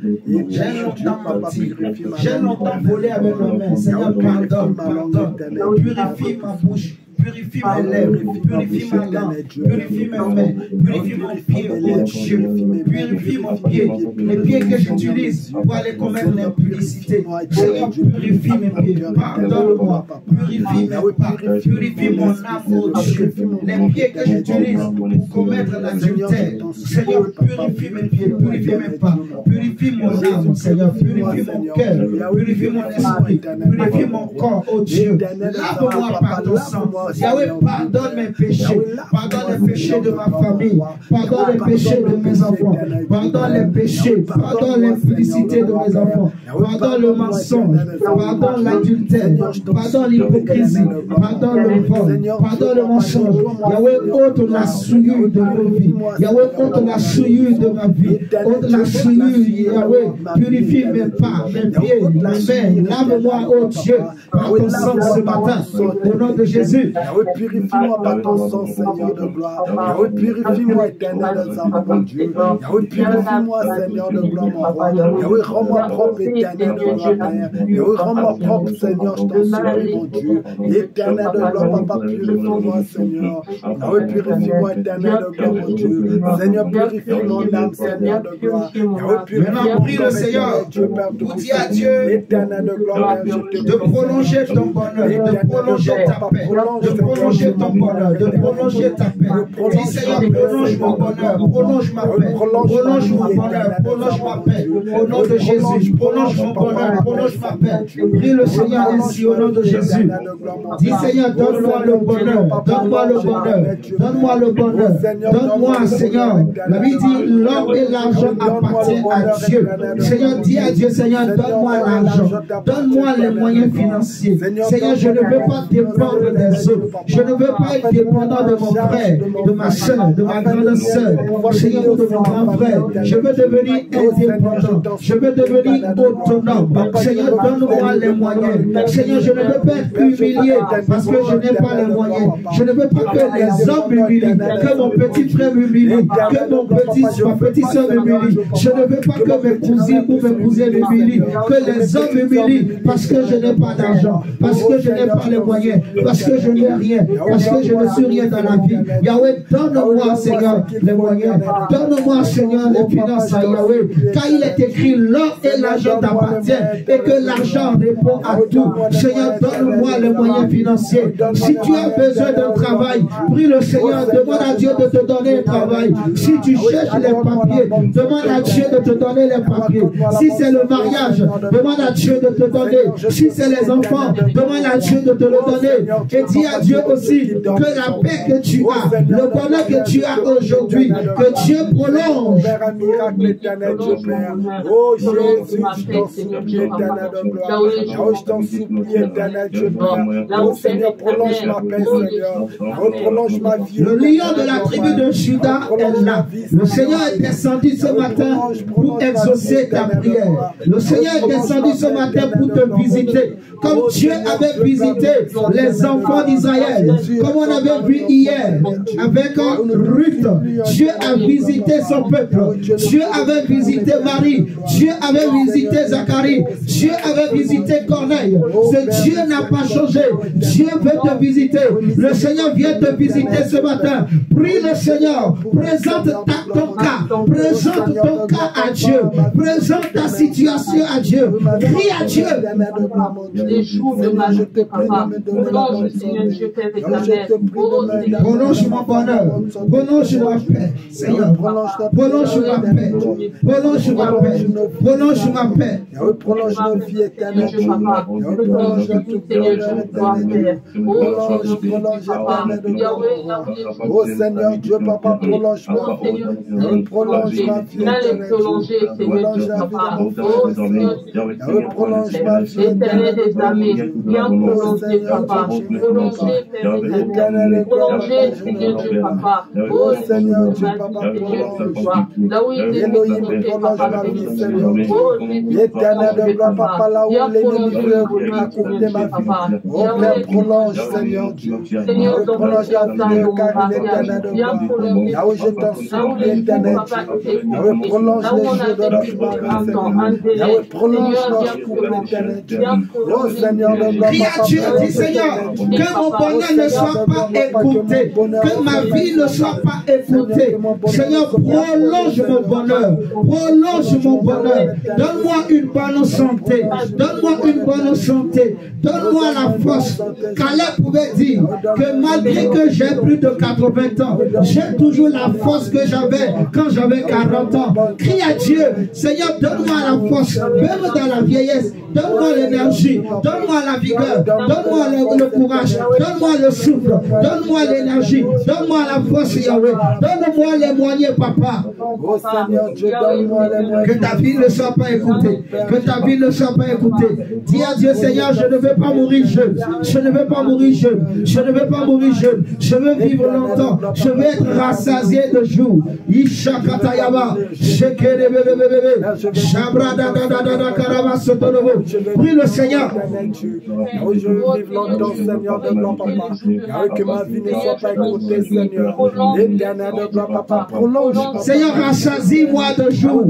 S1: J'ai longtemps menti. J'ai longtemps volé avec mes mains. Seigneur, pardonne, pardonne. Purifie ma bouche. Purifie mes lèvres, purifie ma langue, purifie mes mains, purifie mon pied, oh Dieu, purifie mon pied, les pieds que j'utilise pour aller commettre l'impudicité. Seigneur, purifie mes pieds, pardonne-moi, purifie mes pas, purifie mon âme, oh Dieu, les pieds que j'utilise pour commettre l'adultère. Seigneur, purifie mes pieds, purifie mes pas, purifie mon âme, Seigneur, purifie mon cœur, purifie mon esprit, purifie mon corps, oh Dieu, lave-moi par ton sang. Yahweh, pardonne mes péchés, pardonne les péchés de ma famille, pardonne les péchés de mes enfants, pardonne les péchés, pardonne l'impudicité de mes enfants, pardonne le mensonge, pardonne l'adultère, pardonne l'hypocrisie, pardonne le vol, pardonne le mensonge. Yahweh, ôte la souillure de nos vies, Yahweh, ôte la souillure de ma vie, ôte la souillure, Yahweh, purifie mes pas, mes pieds, mes mains, lave-moi, oh Dieu, par ton sang ce matin, au nom de Jésus.
S2: Yahweh, purifie-moi par ton sang, Seigneur de gloire. Yahweh, purifie-moi, éternel des âmes, mon Dieu. Yahweh, purifie-moi, Seigneur de gloire, mon roi. Yahweh, rends-moi propre, éternel de gloire, Père. Yahweh, rends-moi propre, Seigneur, je t'en supplie, mon Dieu. Éternel de gloire, Papa, purifie-moi, Seigneur. Yahweh, purifie-moi, éternel de gloire, mon Dieu. Seigneur, purifie mon âme, Seigneur de gloire. Yahweh, purifie-moi,
S1: prie le Seigneur,
S2: Dieu, Père
S1: pour dire à Dieu
S2: éternel de gloire, Père, je te
S1: de prolonger ton bonheur, de prolonger ta paix, de prolonger ton bonheur, de prolonger ta paix. Dis Seigneur, prolonge mon bonheur, prolonge ma paix, prolonge mon bonheur, prolonge ma paix. Au nom de Jésus, prolonge mon bonheur, prolonge ma paix. Prie le Seigneur ainsi au nom de Jésus. Dis Seigneur, donne-moi le bonheur, donne-moi le bonheur, donne-moi le bonheur, donne-moi Seigneur. La Bible dit l'or et l'argent appartiennent à Dieu. Seigneur, dis à Dieu, Seigneur, donne-moi l'argent, donne-moi les moyens financiers. Seigneur, je ne veux pas dépendre des autres. Je ne veux pas être dépendant de mon frère, de ma soeur, de ma grande soeur, Seigneur, ou de mon grand frère. Je veux devenir indépendant. Je veux devenir autonome. Seigneur, donne-moi les moyens. Seigneur, je ne veux pas être humilié parce que je n'ai pas les moyens. Je ne veux pas que les hommes m'humilient, que mon petit frère m'humilie, que ma petite soeur m'humilie. Je ne veux pas que mes cousines ou mes cousins m'humilient, que les hommes m'humilient parce que je n'ai pas d'argent, parce que je n'ai pas les moyens, parce que je n'ai rien, parce que je ne suis rien dans la vie. Yahweh, donne-moi, Seigneur, les moyens. Donne-moi, Seigneur, les finances à Yahweh. Car il est écrit, l'or et l'argent t'appartiennent et que l'argent répond à tout. Seigneur, donne-moi les moyens financiers. Si tu as besoin d'un travail, prie le Seigneur, demande à Dieu de te donner un travail. Si tu cherches les papiers, demande à Dieu de te donner les papiers. Si c'est le mariage, demande à Dieu de te donner. Si c'est les enfants, demande à Dieu de te le donner. Et dis à Dieu aussi que la paix que tu as, le bonheur que tu as aujourd'hui, que Dieu prolonge.
S2: Oh Jésus, je t'en supplie, éternel de gloire. Oh, je t'en supplie, éternel Dieu Père. Oh Seigneur, prolonge ma paix, Seigneur. Oh, prolonge ma vie.
S1: Le lion de la tribu de Juda est là. Le Seigneur est descendu ce matin pour exaucer ta prière. Le Seigneur est descendu ce matin pour te visiter. Comme Dieu avait visité les enfants d'Israël. Comme on avait vu hier avec Ruth. Dieu a visité son peuple. Dieu avait visité Marie. Dieu avait visité Zacharie. Dieu avait visité Corneille. Ce Dieu n'a pas changé. Dieu veut te visiter. Le Seigneur vient te visiter ce matin. Prie le Seigneur. Présente ton cas. Présente ton cas à Dieu. Présente ta situation à Dieu. Prie à Dieu.
S3: Les jours de ma vie, papa. Prolonge, Seigneur Dieu Père éternel.
S1: Prolonge mon bonheur. Prolonge ma paix. Seigneur. Prolonge ma paix. Prolonge ma paix. Prolonge ma paix.
S2: Prolonge nos vies éternelles.
S3: Prolonge tout, Seigneur Dieu,
S2: Prolonge, oh Seigneur Dieu, Papa, prolonge ma vie. Prolonge ma vie. Prolonge la vie de mon frère. Prolonge ma vie.
S3: Éternel des armées, viens prolonger, papa. Prolonger, Père éternel. Prolonger, Seigneur Dieu, papa. Oh Seigneur Dieu, papa, prolonge. Là où il est développé, papa,
S2: éternel de gloire, papa, là où l'ennemi veut accomplir ma vie. Oh Père, prolonge, Seigneur Dieu. Prolonge la vie de car l'éternel de gloire. Là où je t'en supplie, éternel Dieu. Là où prolonge les jours de notre mari, Seigneur. Là où prolonge notre couple, éternel Dieu. Oh Seigneur de gloire,
S1: Crie à Dieu, dis Seigneur, que mon bonheur ne soit pas écouté, que ma vie ne soit pas écoutée. Seigneur, prolonge mon bonheur, prolonge mon bonheur. Donne-moi une bonne santé, donne-moi une bonne santé, donne-moi la force. Caleb pouvait dire que malgré que j'ai plus de 80 ans, j'ai toujours la force que j'avais quand j'avais 40 ans. Crie à Dieu, Seigneur, donne-moi la force, même dans la vieillesse, donne-moi l'énergie, donne-moi la vigueur, donne-moi le courage, donne-moi le souffle, donne-moi l'énergie, donne-moi la force, Yahweh, donne-moi les moyens, papa.
S2: Oh Seigneur Dieu, donne-moi les moyens.
S1: Que ta vie ne soit pas écoutée, que ta vie ne soit pas écoutée. Dis à Dieu, Seigneur, je ne veux pas mourir jeune, je ne veux pas mourir jeune, je ne veux pas mourir jeune, je veux vivre longtemps, je veux être rassasié de jours. Ishakatayaba, prie le Seigneur.
S2: Je veux vivre longtemps, Seigneur de gloire, papa. Que ma vie ne soit pas écoutée, Seigneur. L'éternel de gloire, papa, prolonge.
S1: Seigneur, rassasie-moi de jours.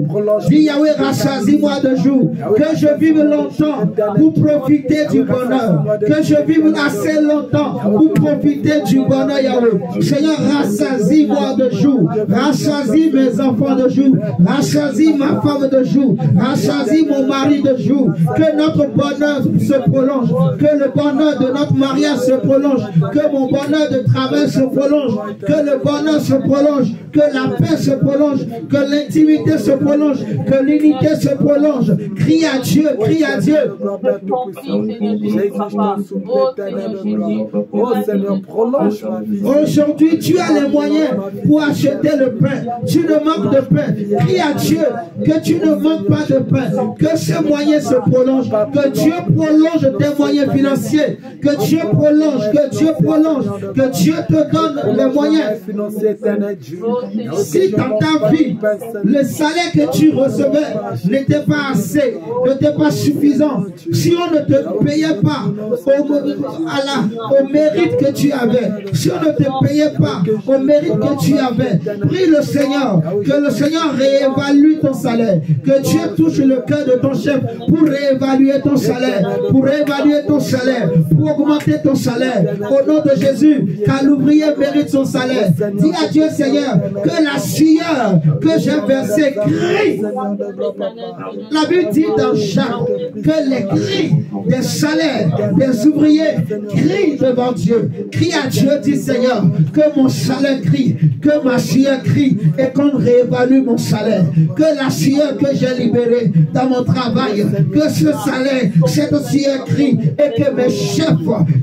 S1: Dis Yahweh, rassasie-moi de jours. Que je vive longtemps pour profiter du bonheur. Que je vive assez longtemps pour profiter du bonheur, Yahweh. Seigneur, rassasie-moi de jours. Rassasie mes enfants de jours. Rassasie ma femme de jours. Rassasie mon mari de jours. Que notre bonheur se prolonge. Que le bonheur de notre mariage se prolonge. Que mon bonheur de travail se prolonge. Que le bonheur se prolonge. Que la paix se prolonge. Que l'intimité se prolonge. Que l'unité se prolonge. Crie à Dieu, crie à Dieu.
S2: Oh Seigneur, prolonge ma vie.
S1: Aujourd'hui, tu as les moyens pour acheter le pain. Tu ne manques de pain. Crie à Dieu que tu ne manques pas de pain. Que ces moyens se prolongent. Que Dieu prolonge tes moyens financiers. Que Dieu prolonge prolonge, que Dieu prolonge, que Dieu te donne les moyens. Si dans ta vie, le salaire que tu recevais n'était pas assez, n'était pas suffisant, si on ne te payait pas au mérite que tu avais, si on ne te payait pas au mérite que tu avais, prie le Seigneur, que le Seigneur réévalue ton salaire, que Dieu touche le cœur de ton chef pour réévaluer ton salaire, pour réévaluer ton salaire, pour augmenter ton salaire. Au nom de Jésus, car l'ouvrier mérite son salaire. Dis à Dieu, Seigneur, que la sueur que j'ai versée crie. La Bible dit dans Jacques que les cris des salaires des ouvriers crient devant Dieu. Crie à Dieu, dis Seigneur, que mon salaire crie, que ma sueur crie et qu'on réévalue mon salaire. Que la sueur que j'ai libérée dans mon travail, que ce salaire, cette sueur crie et que mes chefs,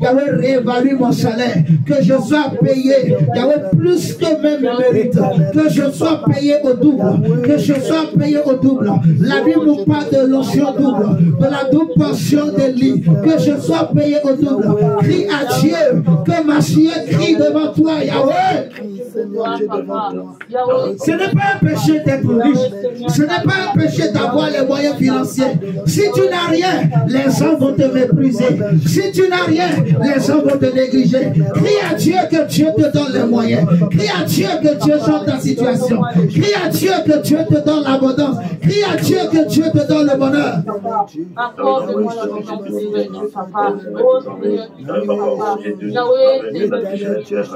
S1: Yahweh, réévalue mon salaire, que je sois payé, Yahweh, plus que même mérite, que je sois payé au double, que je sois payé au double. La Bible nous parle de l'onction double, de la double portion de lit, que je sois payé au double. Crie à Dieu, que ma sueur crie devant toi, Yahweh. Ce n'est pas un péché d'être riche, ce n'est pas un péché d'avoir les moyens financiers. Si tu n'as rien, les gens vont te mépriser. Si tu n'as rien, les gens vont te négliger. Crie à Dieu que Dieu te donne les moyens. Crie à Dieu que Dieu change ta situation. Crie à Dieu que Dieu te donne l'abondance. Crie à Dieu que Dieu te donne le bonheur.
S3: Accorde-moi l'abondance, papa. Oh Seigneur, papa. Yahweh,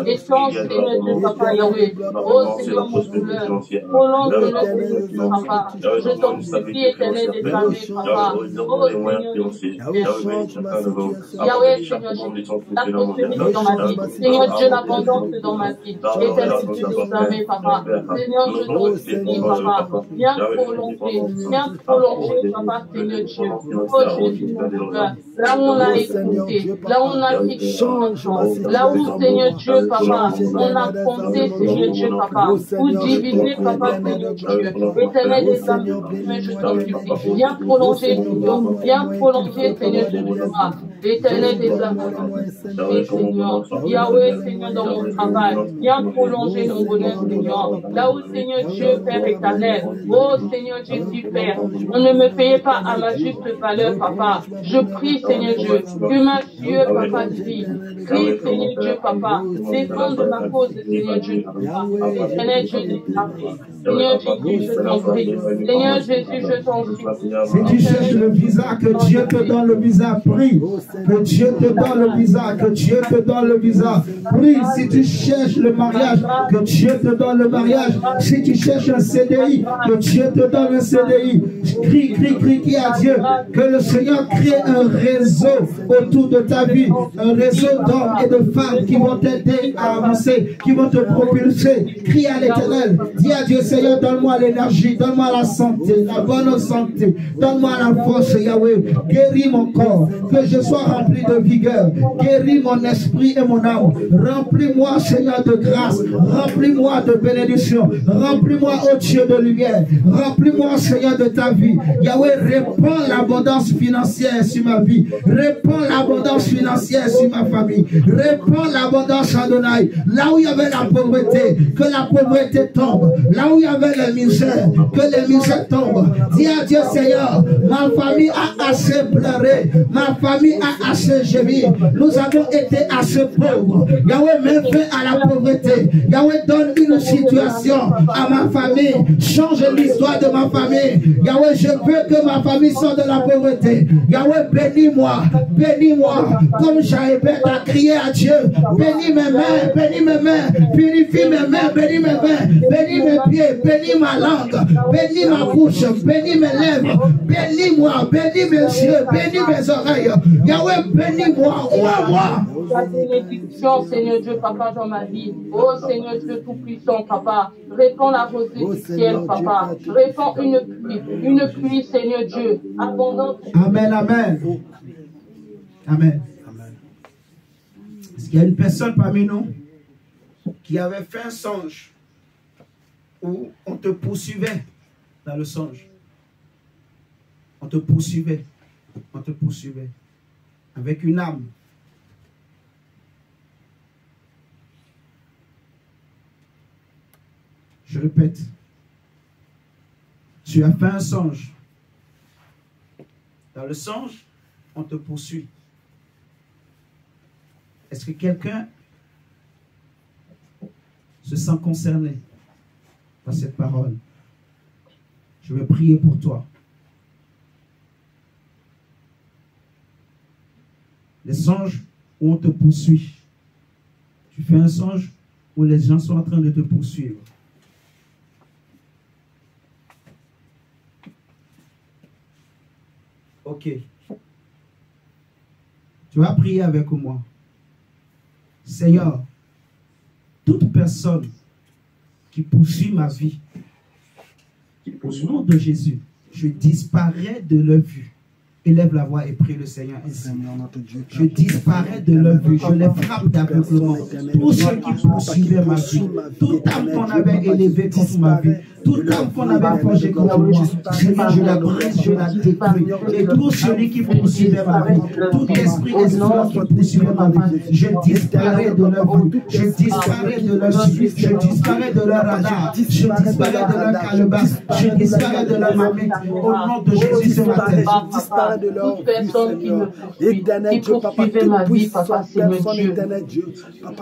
S3: échange, Seigneur, papa, Yahweh. Oh Seigneur, mon douleur. Prolonge, Seigneur, papa. Je t'en supplie, éternel des armées, papa. Oh Seigneur, Yahweh, Seigneur, la prospérité dans ma vie. Seigneur Dieu, l'abondance dans ma vie. Éternel Dieu des armées, papa. Seigneur, je t'en supplie, papa. Viens prolonger, papa, Seigneur Dieu. Oh Jésus, mon douleur. Là où on a écouté, là où on a fixé, là où, Seigneur Dieu, papa, on a compté, Seigneur Dieu, papa, ou divisé, papa, Seigneur Dieu. Éternel des armées, je t'en supplie. Viens prolonger, Seigneur. Viens prolonger, Seigneur Dieu, Éternel des armées, Seigneur. Yahweh, Seigneur, dans mon travail. Viens prolonger mon bonheur, Seigneur. Là où, Seigneur Dieu, Père éternel. Oh, Seigneur Jésus, Père. On ne me payait pas à ma juste valeur, papa. Je prie, Seigneur Dieu, que ma sueur, papa, vie. Prie, Seigneur Dieu, papa. Défendre ma cause, Seigneur Dieu, papa. Éternel Dieu des armées. Seigneur Jésus, je t'en prie. Seigneur Jésus, je t'en supplie.
S1: Si tu cherches le visa, que Dieu te donne le visa, prie. Que Dieu te donne le visa, que Dieu te donne le visa. Prie. Si tu cherches le mariage, que Dieu te donne le mariage. Si tu cherches un CDI, que Dieu te donne un CDI. Crie à Dieu. Que le Seigneur crée un réseau autour de ta vie. Un réseau d'hommes et de femmes qui vont t'aider à avancer, qui vont te propulser. Crie à l'Éternel. Dis à Dieu, Seigneur, donne-moi l'énergie, donne-moi la santé, la bonne santé. Donne-moi la force, Yahweh. Guéris mon corps. Que je sois rempli de vigueur. Guéris mon esprit et mon âme. Remplis-moi, Seigneur, de grâce. Remplis-moi de bénédiction. Remplis-moi, ô Dieu de lumière. Remplis-moi, Seigneur, de ta vie. Yahweh, répands l'abondance financière sur ma vie. Répands l'abondance financière sur ma famille. Répands l'abondance, Adonai. Là où il y avait la pauvreté, que la pauvreté tombe. Là où il y avait la misère, que les misères tombent. Dis à Dieu, Seigneur, ma famille a assez pleuré. Ma famille a assez gémi. Nous avons été assez pauvres. Yahweh, mets fin à la pauvreté. Yahweh, donne une situation à ma famille. Change l'histoire de ma famille. Yahweh, je veux que ma famille sorte de la pauvreté. Yahweh, bénis-moi. Bénis-moi. Comme Jaébet a crié à Dieu. Bénis mes mains. Bénis mes mains. Purifie mes mains. Bénis mes mains. Bénis mes pieds. Bénis ma langue. Bénis ma bouche. Bénis mes lèvres. Bénis-moi. Bénis mes yeux. Bénis mes oreilles. Yahweh, bénis-moi. Ouvre-moi.
S3: Ta bénédiction, Seigneur Dieu, papa, dans ma vie. Oh Seigneur Dieu Tout-Puissant, papa. Répands la rosée du ciel, papa. Répands une pluie, Seigneur Dieu, abondante.
S1: Amen, amen. Amen. Est-ce qu'il y a une personne parmi nous qui avait fait un songe où on te poursuivait dans le songe? On te poursuivait avec une âme. Je répète. Tu as fait un songe. Dans le songe, on te poursuit. Est-ce que quelqu'un se sent concerné par cette parole? Je vais prier pour toi. Les songes où on te poursuit. Tu fais un songe où les gens sont en train de te poursuivre. Ok. Tu vas prier avec moi. Seigneur, toute personne qui poursuit ma vie, au nom de Jésus, je disparais de leur vue. Élève la voix et prie le Seigneur ainsi. Je disparais de leur vue, je les frappe d'aveuglement. Tous ceux qui poursuivaient ma vie, toute âme qu'on avait élevée contre ma vie, toute âme qu'on avait forgée contre moi, Seigneur, je la brise, je la détruis. Et tout celui qui poursuivait ma vie, tout esprit qui poursuivait ma vie, je disparais de leur vue, je disparais de leur suite, je disparais de leur radar, je disparais de leur calebasse, je disparais de leur mamite. Au nom de Jésus ce matin.
S3: De leur toute personne qui me poursuivait ma vie, papa, Seigneur Dieu.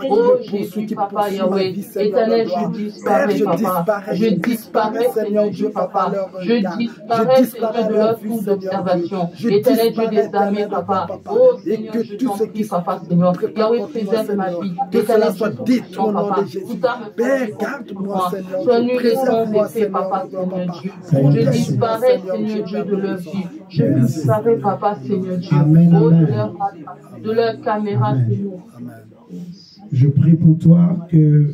S3: Oh Jésus, papa, Yahweh, éternel, je disparais, papa. Je disparais, Seigneur Dieu, papa. Je disparais, Seigneur, de leur tour d'observation. Éternel Dieu des armées, papa. Oh Seigneur, je t'en prie, papa, Seigneur. Yahweh, préserve ma vie. Éternel, je t'en prie, papa. Tout âme, garde-moi. Sois nul et sans effet, papa, Seigneur Dieu. Je disparais, Seigneur Dieu, de leur vie. Je disparais, papa, Seigneur Dieu.
S1: Amen,
S3: Oh,
S1: amen.
S3: de leur caméra, Seigneur.
S1: Je prie pour toi que